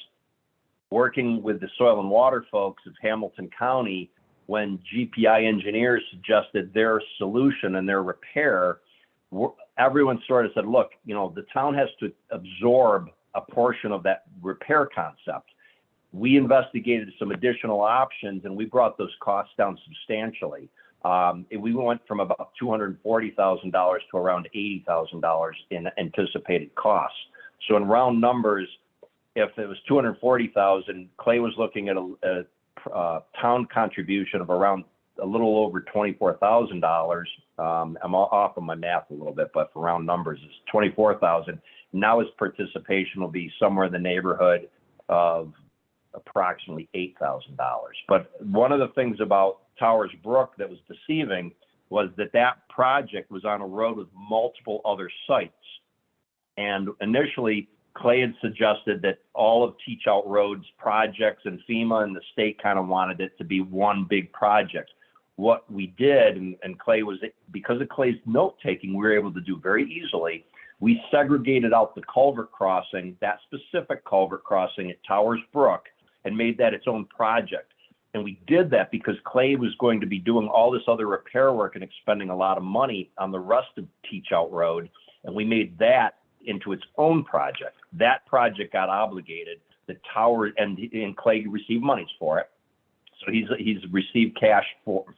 working with the soil and water folks of Hamilton County, when GPI engineers suggested their solution and their repair, everyone sort of said, look, you know, the town has to absorb a portion of that repair concept. We investigated some additional options and we brought those costs down substantially. We went from about $240,000 to around $80,000 in anticipated costs. So in round numbers, if it was $240,000, Clay was looking at a town contribution of around a little over $24,000. I'm off on my math a little bit, but for round numbers, it's $24,000. Now his participation will be somewhere in the neighborhood of approximately $8,000. But one of the things about Towers Brook that was deceiving was that project was on a road with multiple other sites. And initially, Clay had suggested that all of Teach Out Road's projects and FEMA and the state kind of wanted it to be one big project. What we did, and Clay was, because of Clay's note taking, we were able to do very easily. We segregated out the Culvert Crossing, that specific Culvert Crossing at Towers Brook, and made that its own project. And we did that because Clay was going to be doing all this other repair work and expending a lot of money on the rest of Teach Out Road. And we made that into its own project. That project got obligated. The tower, and Clay received monies for it. So he's received cash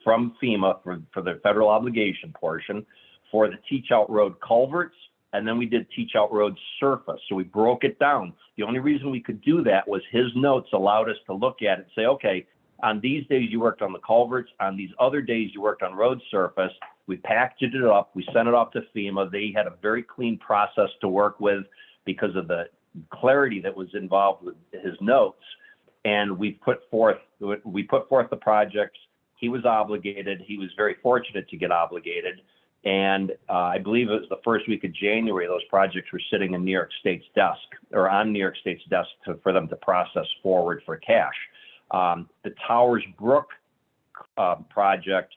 from FEMA for the federal obligation portion for the Teach Out Road culverts. And then we did Teach Out Road surface. So we broke it down. The only reason we could do that was his notes allowed us to look at it and say, okay, on these days you worked on the culverts, on these other days you worked on road surface. We packaged it up, we sent it off to FEMA. They had a very clean process to work with because of the clarity that was involved with his notes. And we put forth the projects. He was obligated. He was very fortunate to get obligated. And I believe it was the first week of January, those projects were sitting in New York State's desk or on New York State's desk for them to process forward for cash. The Towers Brook project,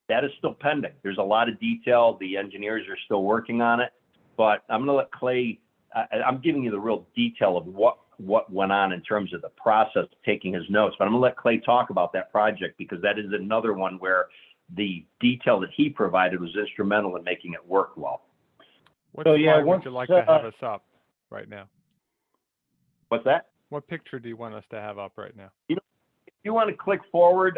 that is still pending. There's a lot of detail. The engineers are still working on it, but I'm gonna let Clay, I'm giving you the real detail of what went on in terms of the process, taking his notes, but I'm gonna let Clay talk about that project because that is another one where the detail that he provided was instrumental in making it work well.
What
So,
slide
yeah,
would you like to have us up right now?
What's that?
What picture do you want us to have up right now?
If you want to click forward,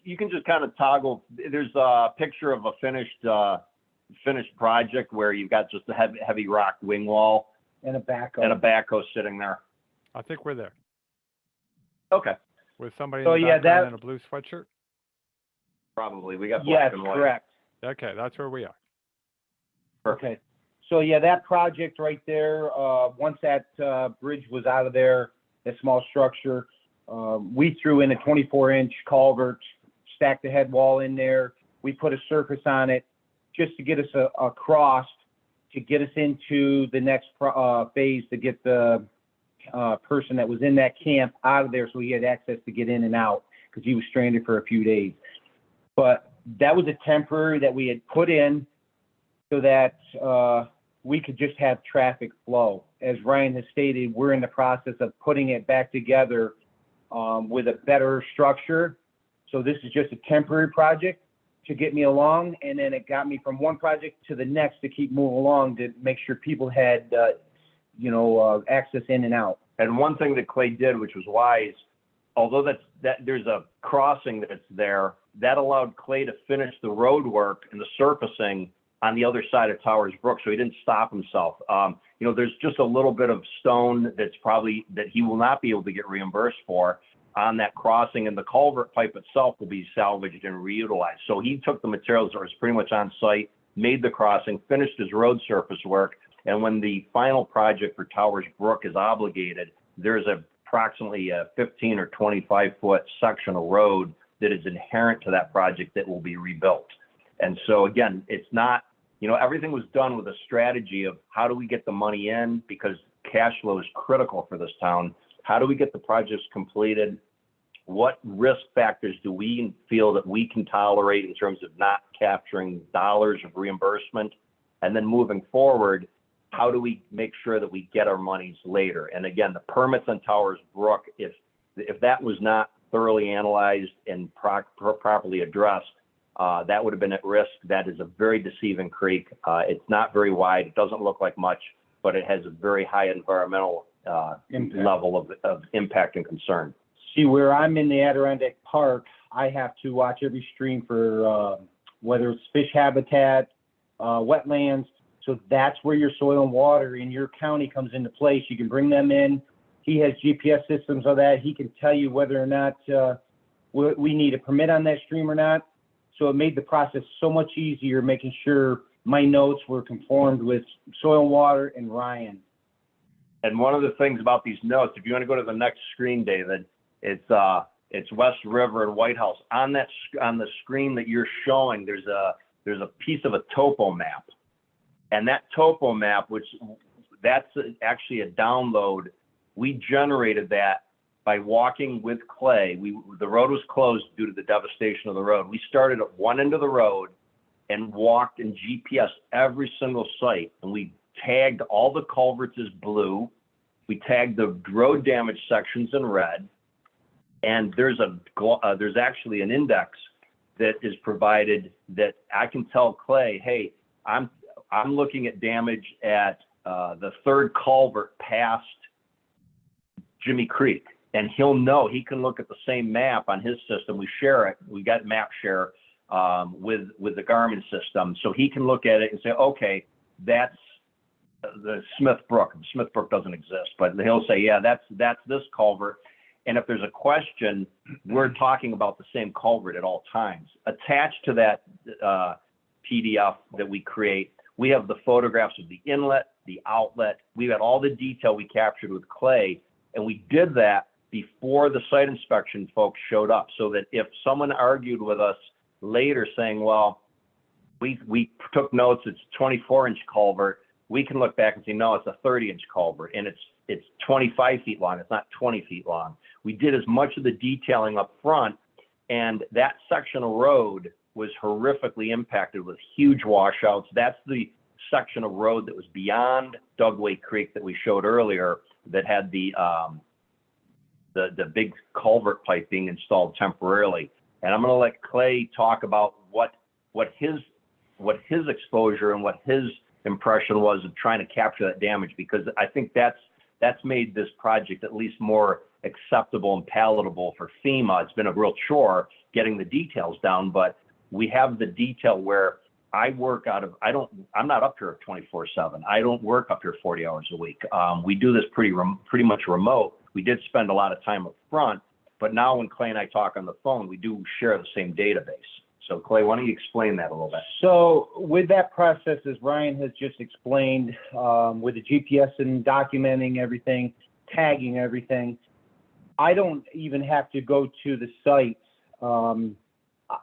you can just kind of toggle. There's a picture of a finished project where you've got just a heavy rock wing wall
And a backhoe.
and a backhoe sitting there.
I think we're there.
Okay,
With somebody
So,
in the
yeah,
background
that-
in a blue sweatshirt?
probably. We got
Yes,
black and white.
correct.
Okay, that's where we are.
Okay. So yeah, that project right there, once that bridge was out of there, that small structure, we threw in a 24-inch culvert, stacked the head wall in there. We put a surface on it just to get us across, to get us into the next phase to get the person that was in that camp out of there so he had access to get in and out because he was stranded for a few days. But that was a temporary that we had put in so that we could just have traffic flow. As Ryan has stated, we're in the process of putting it back together with a better structure. So this is just a temporary project to get me along, and then it got me from one project to the next to keep moving along to make sure people had, access in and out.
And one thing that Clay did, which was wise, although there's a crossing that's there, that allowed Clay to finish the road work and the surfacing on the other side of Towers Brook, so he didn't stop himself. There's just a little bit of stone that he will not be able to get reimbursed for on that crossing, and the culvert pipe itself will be salvaged and reutilized. So he took the materials that was pretty much on site, made the crossing, finished his road surface work, and when the final project for Towers Brook is obligated, there's approximately a 15 or 25 foot section of road that is inherent to that project that will be rebuilt. And so again, it's not, everything was done with a strategy of how do we get the money in, because cash flow is critical for this town. How do we get the projects completed? What risk factors do we feel that we can tolerate in terms of not capturing dollars of reimbursement? And then moving forward, how do we make sure that we get our monies later? And again, the permits on Towers Brook, if that was not thoroughly analyzed and properly addressed, that would have been at risk. That is a very deceiving creek. It's not very wide. It doesn't look like much, but it has a very high environmental level of impact and concern.
See, where I'm in the Adirondack Park, I have to watch every stream for whether it's fish habitat, wetlands. So that's where your soil and water in your county comes into place. You can bring them in. He has GPS systems of that. He can tell you whether or not we need a permit on that stream or not. So it made the process so much easier, making sure my notes were conformed with soil and water and Ryan.
And one of the things about these notes, if you want to go to the next screen, David, it's West River and White House. On the screen that you're showing, there's a piece of a topo map. And that topo map, that's actually a download, we generated that by walking with Clay. The road was closed due to the devastation of the road. We started at one end of the road and walked and GPS every single site. And we tagged all the culverts as blue. We tagged the road damage sections in red. And there's actually an index that is provided that I can tell Clay, hey, I'm looking at damage at the third culvert past Jimmy Creek, and he'll know. He can look at the same map on his system. We share it. We got map share with the Garmin system, so he can look at it and say, okay, that's the Smith Brook. The Smith Brook doesn't exist, but he'll say, yeah, that's this culvert. And if there's a question, we're talking about the same culvert at all times. Attached to that PDF that we create, we have the photographs of the inlet, the outlet. We got all the detail we captured with Clay, and we did that before the site inspection folks showed up, so that if someone argued with us later saying, well, we took notes, it's 24-inch culvert, we can look back and say, no, it's a 30-inch culvert, and it's 25 feet long, it's not 20 feet long. We did as much of the detailing up front, and that section of road was horrifically impacted with huge washouts. That's the section of road that was beyond Dugway Creek that we showed earlier that had the big culvert pipe being installed temporarily. And I'm going to let Clay talk about what his exposure and what his impression was of trying to capture that damage, because I think that's made this project at least more acceptable and palatable for FEMA. It's been a real chore getting the details down, but we have the detail where I work out of, I'm not up here 24/7. I don't work up here 40 hours a week. We do this pretty much remote. We did spend a lot of time up front, but now when Clay and I talk on the phone, we do share the same database. So Clay, why don't you explain that a little bit?
So with that process, as Ryan has just explained, with the GPS and documenting everything, tagging everything, I don't even have to go to the site.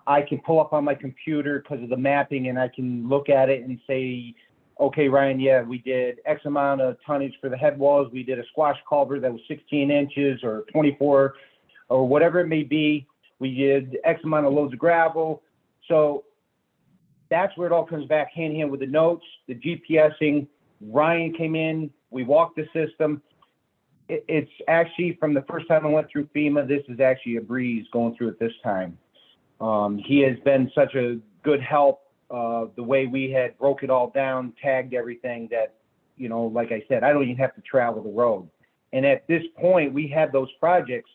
I can pull up on my computer because of the mapping, and I can look at it and say, okay, Ryan, yeah, we did X amount of tonnage for the head walls. We did a squash culvert that was 16 inches or 24 or whatever it may be. We did X amount of loads of gravel. So that's where it all comes back hand in hand with the notes, the GPSing. Ryan came in, we walked the system. It's actually, from the first time I went through FEMA, this is actually a breeze going through it this time. He has been such a good help, the way we had broke it all down, tagged everything, that, you know, like I said, I don't even have to travel the road. And at this point, we had those projects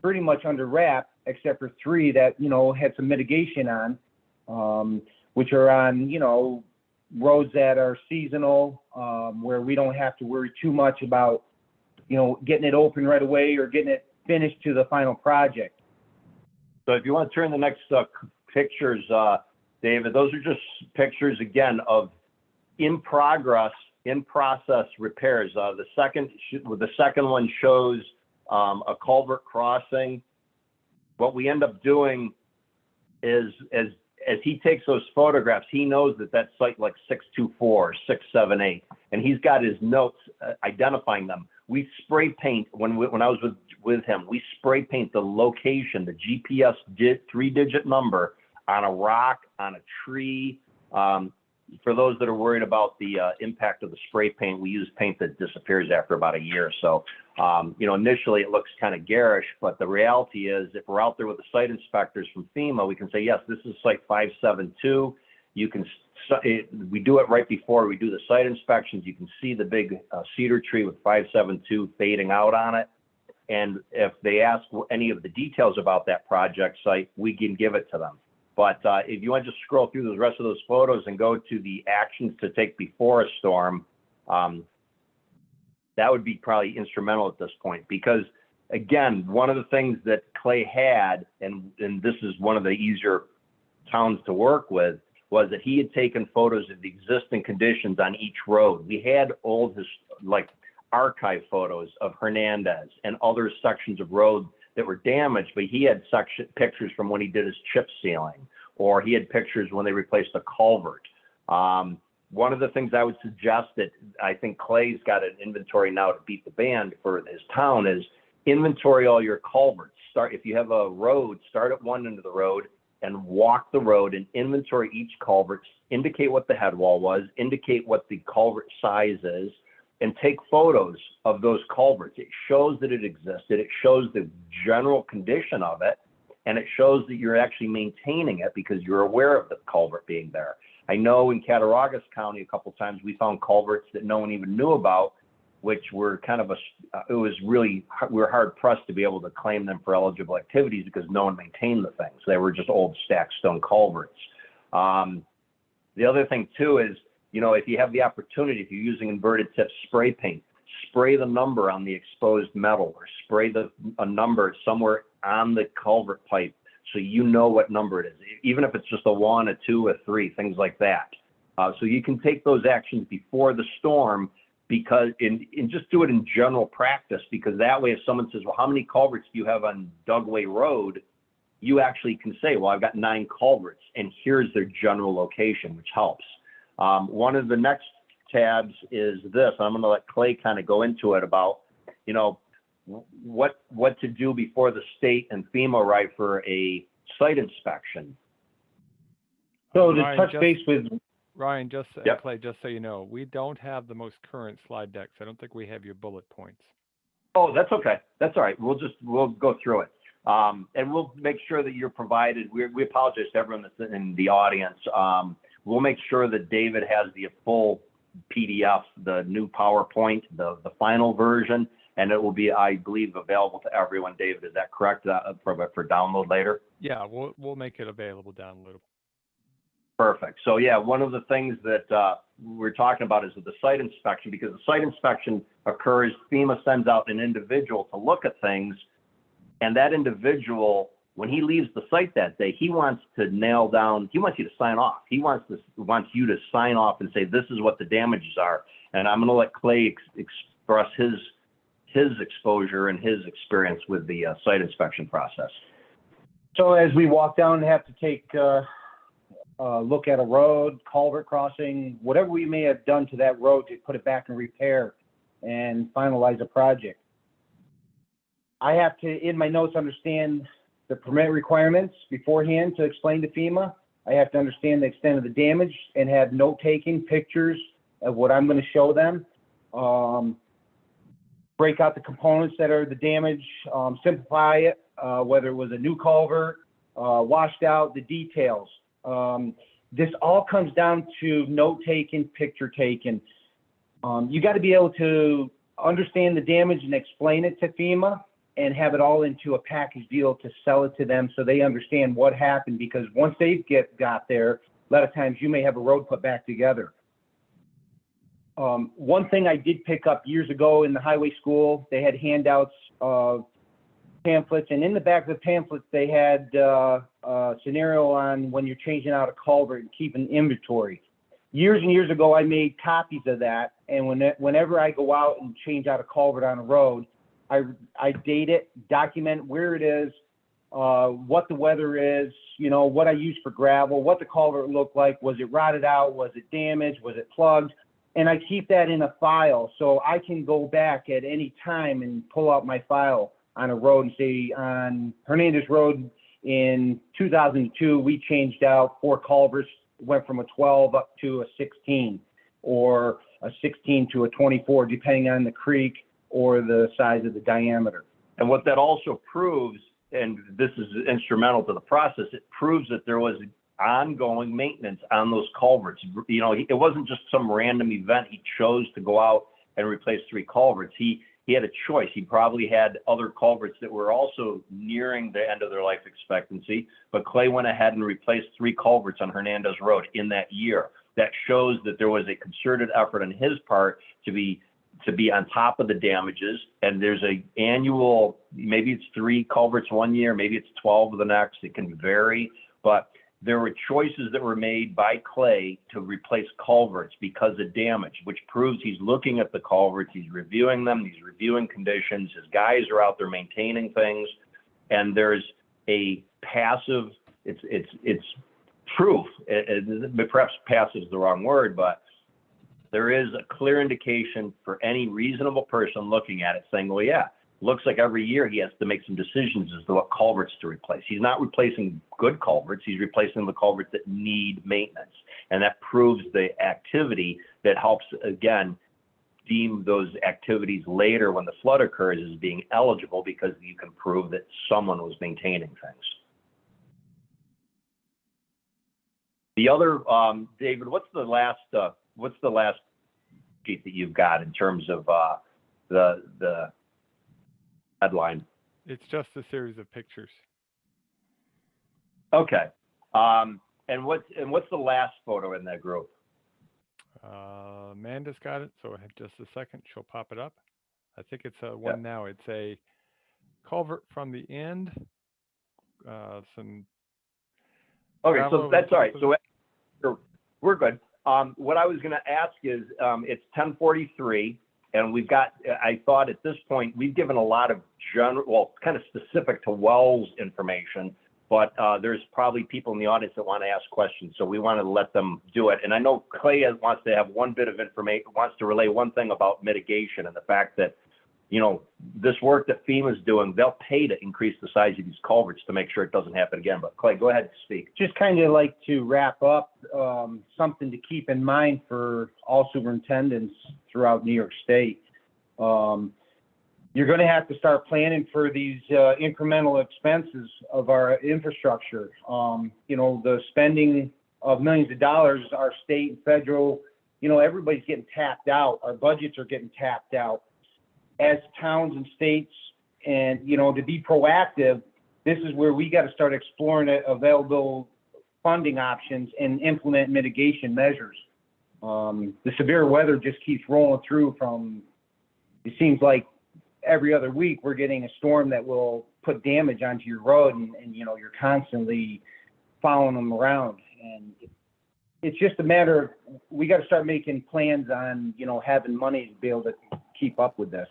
pretty much under wrap, except for 3 that, you know, had some mitigation on, which are on, you know, roads that are seasonal, where we don't have to worry too much about, you know, getting it open right away or getting it finished to the final project.
So if you want to turn the next pictures, David, those are just pictures again of in process repairs. The second one shows a culvert crossing. What we end up doing is, as he takes those photographs, he knows that site like 624 or 678, and he's got his notes identifying them. We spray paint, when I was with him, we spray paint the location, the GPS 3-digit number on a rock, on a tree. For those that are worried about the impact of the spray paint, we use paint that disappears after about a year. So, you know, initially it looks kind of garish, but the reality is if we're out there with the site inspectors from FEMA, we can say, yes, this is site 572. You can, we do it right before we do the site inspections. You can see the big cedar tree with 572 fading out on it. And if they ask any of the details about that project site, we can give it to them. But if you want to just scroll through the rest of those photos and go to the actions to take before a storm, that would be probably instrumental at this point. Because again, one of the things that Clay had, and this is one of the easier towns to work with, was that he had taken photos of the existing conditions on each road. We had old, like, archive photos of Hernandez and other sections of road that were damaged, but he had pictures from when he did his chip sealing, or he had pictures when they replaced a culvert. One of the things I would suggest that I think Clay's got an inventory now to beat the band for his town is inventory all your culverts. If you have a road, start at one end of the road and walk the road and inventory each culvert, indicate what the head wall was, indicate what the culvert size is, and take photos of those culverts. It shows that it existed. It shows the general condition of it, and it shows that you're actually maintaining it because you're aware of the culvert being there. I know in Cattaraugus County a couple times we found culverts that no one even knew about, which were kind of it was really, we were hard pressed to be able to claim them for eligible activities because no one maintained the things. They were just old stacked stone culverts. The other thing too is, you know, if you have the opportunity, if you're using inverted tip spray paint, spray the number on the exposed metal or spray a number somewhere on the culvert pipe so you know what number it is, even if it's just a 1, a 2, a 3, things like that. So you can take those actions before the storm because and just do it in general practice, because that way if someone says, well, how many culverts do you have on Dugway Road? You actually can say, well, I've got 9 culverts and here's their general location, which helps. One of the next tabs is this. I'm going to let Clay kind of go into it about, you know, what to do before the state and FEMA arrive for a site inspection.
So to
Ryan,
touch base with,
Ryan,
Yep.
Clay, just so you know, we don't have the most current slide decks. I don't think we have your bullet points.
Oh, that's okay. That's all right. We'll go through it. And we'll make sure that you're provided. We apologize to everyone that's in the audience. We'll make sure that David has the full PDF, the new PowerPoint, the final version, and it will be, I believe, available to everyone. David, is that correct? For download later?
Yeah, we'll make it available downloadable.
Perfect. So yeah, one of the things that we're talking about is the site inspection, because the site inspection occurs, FEMA sends out an individual to look at things, and that individual, when he leaves the site that day, he wants to nail down, he wants you to sign off. He wants you to sign off and say, this is what the damages are. And I'm going to let Clay express his exposure and his experience with the site inspection process.
so as we walk down and have to take look at a road, culvert crossing, whatever we may have done to that road to put it back in repair and finalize a project, I have to, in my notes, understand the permit requirements beforehand to explain to FEMA. I have to understand the extent of the damage and have note-taking pictures of what I'm going to show them. Break out the components that are the damage, simplify it, whether it was a new culvert, washed out, the details. This all comes down to note-taking, picture-taking. You got to be able to understand the damage and explain it to FEMA and have it all into a package deal to sell it to them so they understand what happened, because once they got there, a lot of times you may have a road put back together. One thing I did pick up years ago in the highway school, they had handouts of pamphlets, and in the back of the pamphlets, they had a scenario on when you're changing out a culvert and keeping inventory. Years and years ago, I made copies of that, and whenever I go out and change out a culvert on a road, I date it, document where it is, what the weather is, you know, what I use for gravel, what the culvert looked like, was it rotted out, was it damaged, was it plugged? And I keep that in a file so I can go back at any time and pull out my file on a road and say, on Hernandez Road in 2002, we changed out 4 culverts, went from a 12 up to a 16, or a 16 to a 24, depending on the creek or the size of the diameter.
And what that also proves, and this is instrumental to the process, it proves that there was ongoing maintenance on those culverts. You know, it wasn't just some random event. He chose to go out and replace 3 culverts. He had a choice. He probably had other culverts that were also nearing the end of their life expectancy, but Clay went ahead and replaced 3 culverts on Hernandez Road in that year. That shows that there was a concerted effort on his part to be on top of the damages. And there's a annual, maybe it's 3 culverts one year, maybe it's 12 the next, it can vary, but there were choices that were made by Clay to replace culverts because of damage, which proves he's looking at the culverts, he's reviewing them, he's reviewing conditions, his guys are out there maintaining things, and there's a passive, it's proof, perhaps passive is the wrong word, but there is a clear indication for any reasonable person looking at it saying, well, yeah, looks like every year he has to make some decisions as to what culverts to replace. He's not replacing good culverts, he's replacing the culverts that need maintenance. And that proves the activity that helps, again, deem those activities later when the flood occurs as being eligible, because you can prove that someone was maintaining things. The other, David, what's the last sheet that you've got in terms of the headline?
It's just a series of pictures.
Okay. And what's the last photo in that group?
Amanda's got it, so just a second, she'll pop it up. I think it's one now. It's a culvert from the end. Some.
Okay, so that's all right. So we're good. What I was going to ask is, it's 10:43, and we've got, I thought at this point, we've given a lot of general, well, kind of specific to wells information, but there's probably people in the audience that want to ask questions, so we want to let them do it. And I know Clay wants to have one bit of information, wants to relay one thing about mitigation and the fact that, you know, this work that FEMA's doing, they'll pay to increase the size of these culverts to make sure it doesn't happen again. But Clay, go ahead and speak.
Just kind of like to wrap up, something to keep in mind for all superintendents throughout New York State. You're going to have to start planning for these incremental expenses of our infrastructure. You know, the spending of millions of dollars, our state and federal, you know, everybody's getting tapped out. Our budgets are getting tapped out. As towns and states, and, you know, to be proactive, this is where we got to start exploring available funding options and implement mitigation measures. The severe weather just keeps rolling through from, it seems like every other week we're getting a storm that will put damage onto your road, and you know, you're constantly following them around. And it's just a matter of, we got to start making plans on, you know, having money to be able to keep up with this.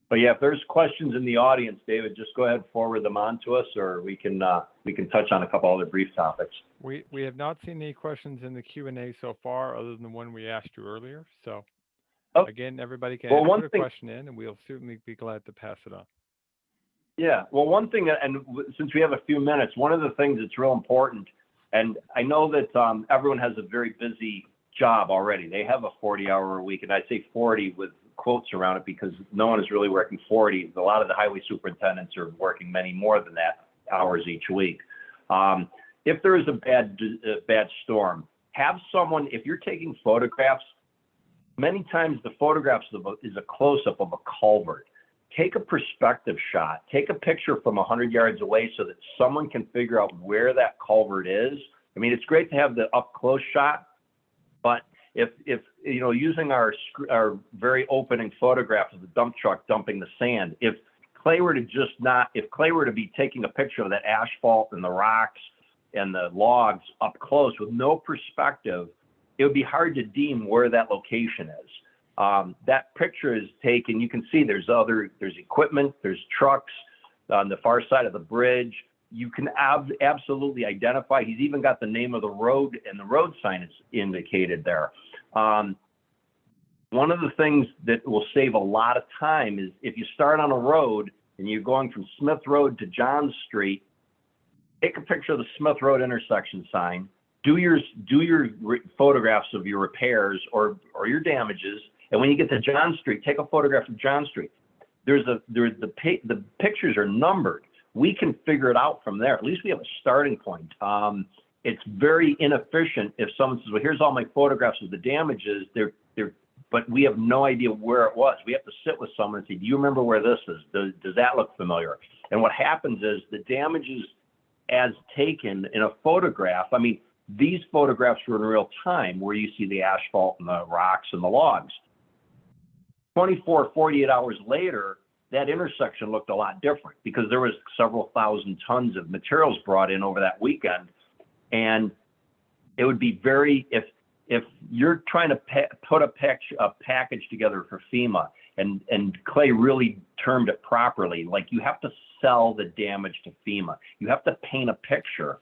But yeah, if there's questions in the audience, David, just go ahead and forward them on to us, or we can touch on a couple other brief topics.
We have not seen any questions in the Q&A so far, other than the one we asked you earlier. So again, everybody can put a question in, and we'll certainly be glad to pass it on.
Yeah, well, one thing, and since we have a few minutes, one of the things that's real important, and I know that everyone has a very busy job already. They have a 40-hour week, and I say 40 with quotes around it because no one is really working 40. A lot of the highway superintendents are working many more than that hours each week. If there is a bad storm, have someone, if you're taking photographs, many times the photographs is a close-up of a culvert. Take a perspective shot. Take a picture from 100 yards away so that someone can figure out where that culvert is. I mean, it's great to have the up-close shot, but if you know, using our very opening photograph of the dump truck dumping the sand, if Clay were to be taking a picture of that asphalt and the rocks and the logs up close with no perspective, it would be hard to deem where that location is. That picture is taken, you can see there's equipment, there's trucks on the far side of the bridge. You can absolutely identify, he's even got the name of the road, and the road sign is indicated there. One of the things that will save a lot of time is if you start on a road and you're going from Smith Road to John Street, take a picture of the Smith Road intersection sign, do your photographs of your repairs or your damages, and when you get to John Street, take a photograph of John Street. The pictures are numbered. We can figure it out from there. At least we have a starting point. It's very inefficient if someone says, well, here's all my photographs of the damages, but we have no idea where it was. We have to sit with someone and say, do you remember where this is? Does that look familiar? And what happens is the damages as taken in a photograph, I mean, these photographs were in real time where you see the asphalt and the rocks and the logs. 24, 48 hours later, that intersection looked a lot different because there was several thousand tons of materials brought in over that weekend. And it would be if you're trying to put a package together for FEMA, and Clay really termed it properly, like you have to sell the damage to FEMA. You have to paint a picture.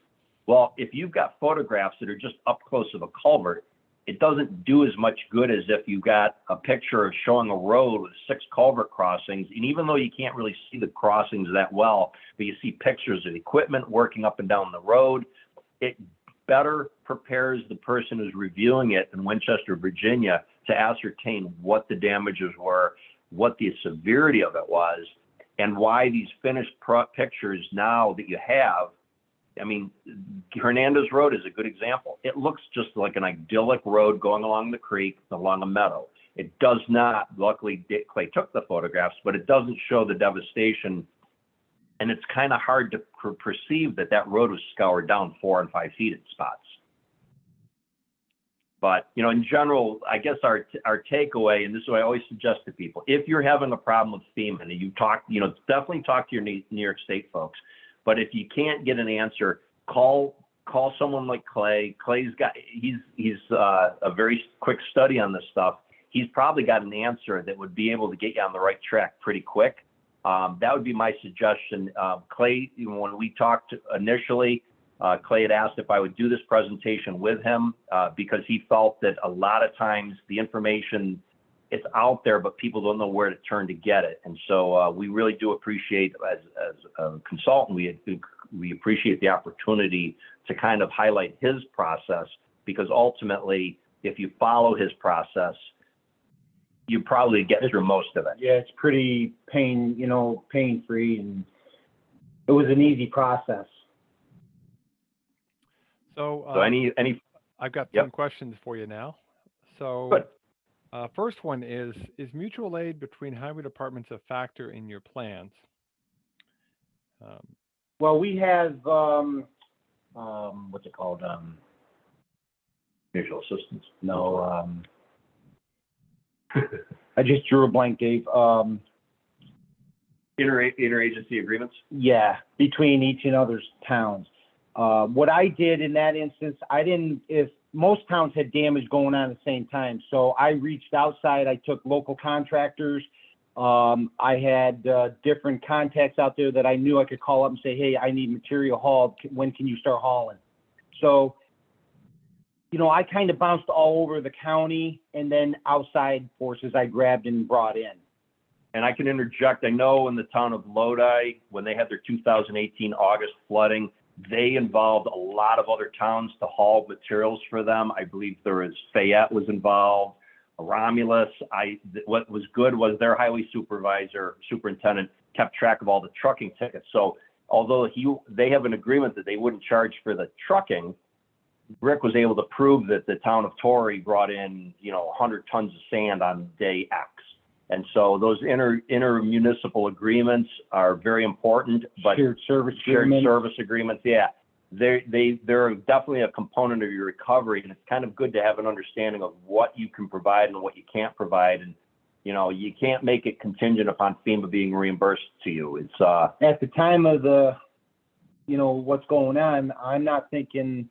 Well, if you've got photographs that are just up close of a culvert, it doesn't do as much good as if you got a picture of showing a road with 6 culvert crossings. And even though you can't really see the crossings that well, but you see pictures of equipment working up and down the road, it better prepares the person who's reviewing it in Winchester, Virginia, to ascertain what the damages were, what the severity of it was, and why these finished pictures now that you have. I mean, Hernandez Road is a good example. It looks just like an idyllic road going along the creek, along a meadow. It does not, luckily Clay took the photographs, but it doesn't show the devastation. And it's kind of hard to perceive that road was scoured down 4 and 5 feet in spots. But, you know, in general, I guess our takeaway, and this is what I always suggest to people, if you're having a problem with FEMA, and you talk, you know, definitely talk to your New York State folks. But if you can't get an answer, call call someone like Clay. He's a very quick study on this stuff. He's probably got an answer that would be able to get you on the right track pretty quick. That would be my suggestion. Clay, when we talked initially, Clay had asked if I would do this presentation with him because he felt that a lot of times the information, it's out there, but people don't know where to turn to get it. And so we really do appreciate, as a consultant, we appreciate the opportunity to kind of highlight his process, because ultimately, if you follow his process, you probably get through most of it.
Yeah, it's pretty pain-free, and it was an easy process.
So I've got some questions for you now. So first one is mutual aid between highway departments a factor in your plans?
Well, we have, what's it called?
Mutual assistance.
No, I just drew a blank, Dave.
Interagency agreements?
Yeah, between each and other's towns. What I did in that instance, if most towns had damage going on at the same time, so I reached outside, I took local contractors. I had different contacts out there that I knew I could call up and say, hey, I need material hauled. When can you start hauling? So, I kind of bounced all over the county, and then outside forces I grabbed and brought in.
And I can interject. I know in the town of Lodi, when they had their 2018 August flooding, they involved a lot of other towns to haul materials for them. I believe Fayette was involved, Romulus. What was good was their highway superintendent kept track of all the trucking tickets. So although they have an agreement that they wouldn't charge for the trucking, Rick was able to prove that the town of Torrey brought in, 100 tons of sand on day X. And so those intermunicipal agreements are very important, but
shared service
agreements, yeah, they're definitely a component of your recovery, and it's kind of good to have an understanding of what you can provide and what you can't provide. And you can't make it contingent upon FEMA being reimbursed to you. It's
at the time of the, what's going on, I'm not thinking,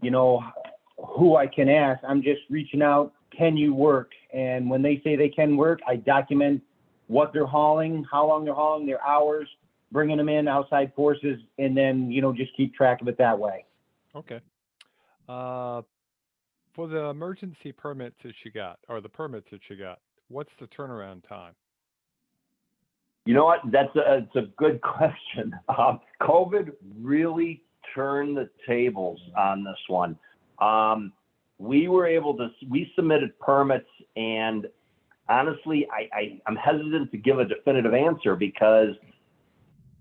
who I can ask. I'm just reaching out. Can you work? And when they say they can work, I document what they're hauling, how long they're hauling, their hours, bringing them in, outside forces, and then, just keep track of it that way.
Okay. For the emergency permits that you got, or the permits that you got, what's the turnaround time?
You know what? It's a good question. COVID really turned the tables on this one. We submitted permits, and honestly, I'm hesitant to give a definitive answer, because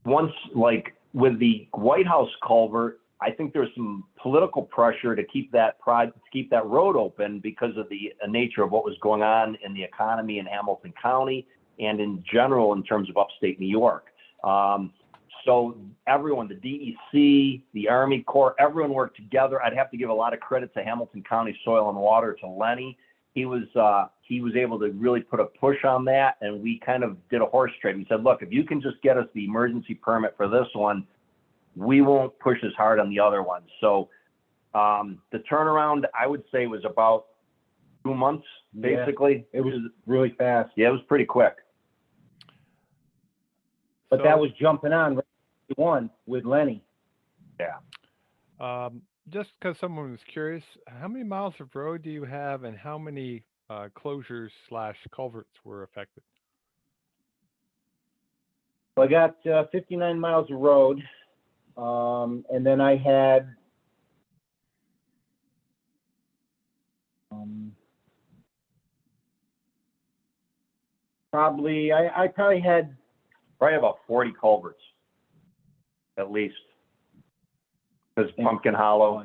once, like with the White House culvert, I think there's some political pressure to keep that road open because of the nature of what was going on in the economy in Hamilton County and in general in terms of upstate New York. So everyone, the DEC, the Army Corps, everyone worked together. I'd have to give a lot of credit to Hamilton County Soil and Water, to Lenny. He was able to really put a push on that, and we kind of did a horse trade. We said, look, if you can just get us the emergency permit for this one, we won't push as hard on the other ones. So the turnaround, I would say, was about 2 months, basically.
Yeah, it was really fast.
Yeah, it was pretty quick.
But that was jumping on one with Lenny.
Yeah.
Just because someone was curious, how many miles of road do you have, and how many closures / culverts were affected?
I got 59 miles of road, and then I had I probably had
about 40 culverts, at least. Because Pumpkin Hollow,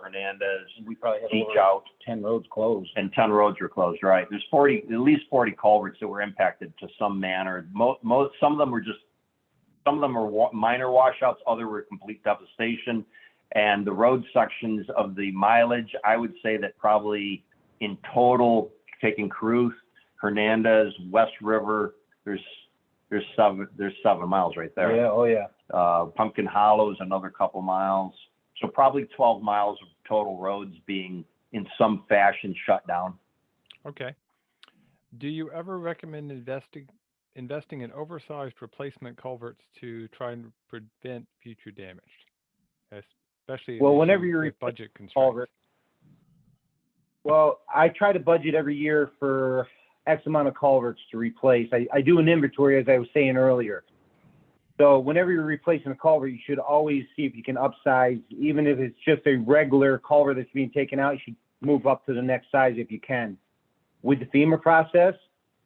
Hernandez,
we probably had
Teach Out,
10 roads closed.
And 10 roads were closed, right? There's at least 40 culverts that were impacted to some manner. Some of them were minor washouts, others were complete devastation. And the road sections of the mileage, I would say that probably in total, taking Caruth, Hernandez, West River, there's 7 miles right there.
Yeah, oh yeah.
Pumpkin Hollow is another couple miles. So probably 12 miles of total roads being in some fashion shut down.
Okay. Do you ever recommend investing in oversized replacement culverts to try and prevent future damage, especially
Well,
an
whenever
issue
you're
with budget
replacing
constraints?
culvert, well, I try to budget every year for X amount of culverts to replace. I do an inventory, as I was saying earlier. So whenever you're replacing a culvert, you should always see if you can upsize, even if it's just a regular culvert that's being taken out, you should move up to the next size if you can. With the FEMA process,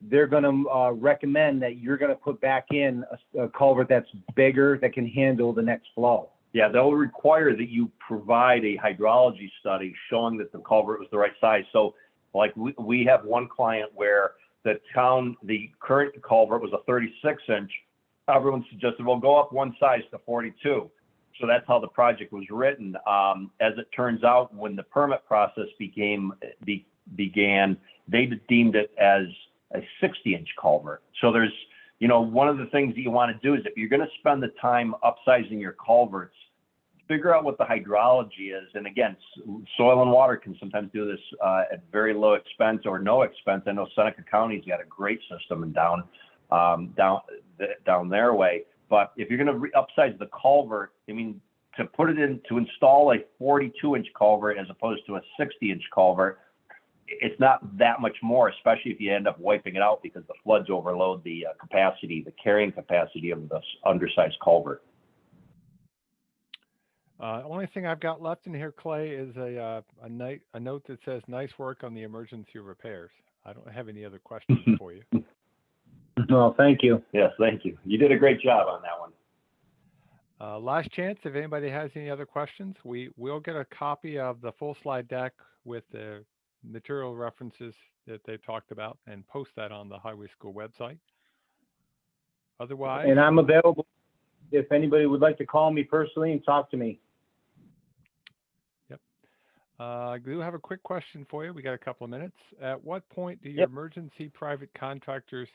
they're going to recommend that you're going to put back in a culvert that's bigger, that can handle the next flow.
Yeah, they'll require that you provide a hydrology study showing that the culvert was the right size. So like we have one client where the current culvert was a 36 inch. Everyone suggested, well, go up one size to 42. So that's how the project was written. As it turns out, when the permit process began, they deemed it as a 60-inch culvert. So there's, one of the things that you want to do is if you're going to spend the time upsizing your culverts, figure out what the hydrology is. And again, soil and water can sometimes do this at very low expense or no expense. I know Seneca County's got a great system down their way. But if you're going to upsize the culvert, to install a 42-inch culvert as opposed to a 60-inch culvert, it's not that much more, especially if you end up wiping it out because the floods overload the carrying capacity of the undersized culvert.
Only thing I've got left in here, Clay, is a note that says nice work on the emergency repairs. I don't have any other questions for you.
No, thank you.
Yes, thank you. You did a great job on that one.
Last chance, if anybody has any other questions, we will get a copy of the full slide deck with the material references that they've talked about and post that on the Highway School website. Otherwise,
And I'm available if anybody would like to call me personally and talk to me.
Yep. I do have a quick question for you. We got a couple of minutes. At what point do your emergency private contractors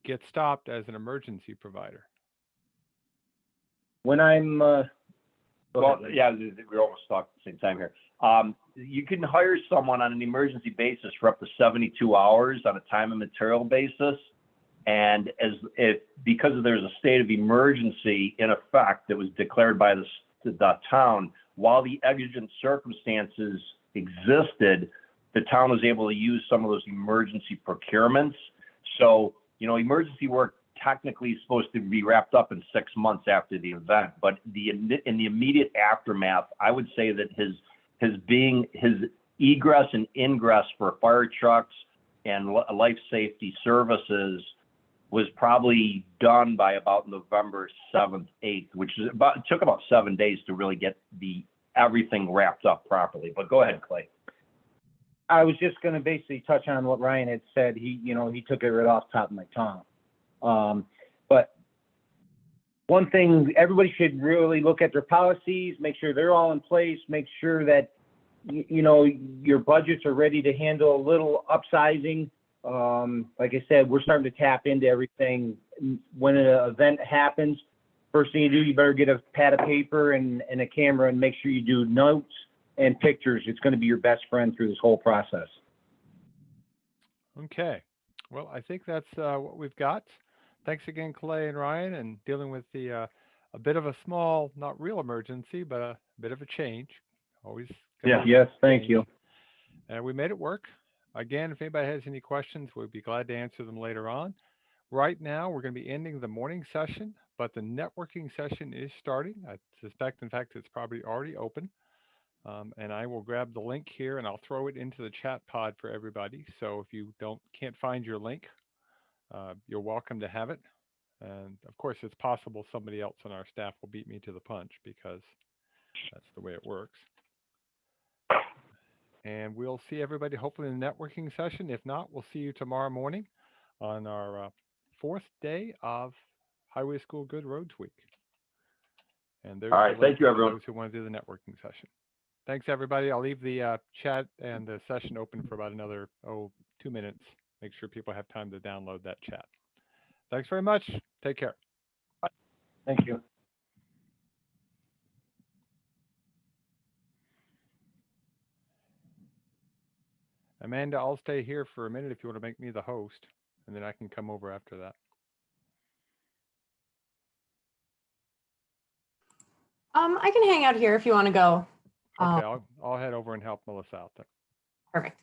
get stopped as an emergency provider?
When I'm
well, yeah, we're almost talking at the same time here. You can hire someone on an emergency basis for up to 72 hours on a time and material basis. And because there's a state of emergency in effect that was declared by the town, while the exigent circumstances existed, the town was able to use some of those emergency procurements. So, emergency work technically is supposed to be wrapped up in 6 months after the event, but in the immediate aftermath, I would say that his egress and ingress for fire trucks and life safety services was probably done by about November 7th, 8th, which is it took about 7 days to really get everything wrapped up properly. But go ahead, Clay.
I was just going to basically touch on what Ryan had said. He took it right off the top of my tongue. But one thing, everybody should really look at their policies, make sure they're all in place, make sure that, your budgets are ready to handle a little upsizing. Like I said, we're starting to tap into everything. When an event happens, first thing you do, you better get a pad of paper and a camera and make sure you do notes and pictures. It's going to be your best friend through this whole process.
Okay. Well, I think that's what we've got. Thanks again, Clay and Ryan, and dealing with a bit of a small, not real emergency, but a bit of a change. Always.
Yes, thank you.
And we made it work. Again, if anybody has any questions, we'll be glad to answer them later on. Right now, we're going to be ending the morning session, but the networking session is starting. I suspect, in fact, it's probably already open. And I will grab the link here and I'll throw it into the chat pod for everybody. So if you can't find your link, you're welcome to have it. And of course, it's possible somebody else on our staff will beat me to the punch because that's the way it works. And we'll see everybody hopefully in the networking session. If not, we'll see you tomorrow morning on our 4th day of Highway School Good Roads Week. And there's
all right, thank you, everyone.
Those who want to do the networking session. Thanks, everybody. I'll leave the chat and the session open for about another 2 minutes. Make sure people have time to download that chat. Thanks very much. Take care.
Thank you.
Amanda, I'll stay here for a minute if you want to make me the host, and then I can come over after that.
I can hang out here if you want to go.
Okay, I'll head over and help Melissa out then.
Perfect.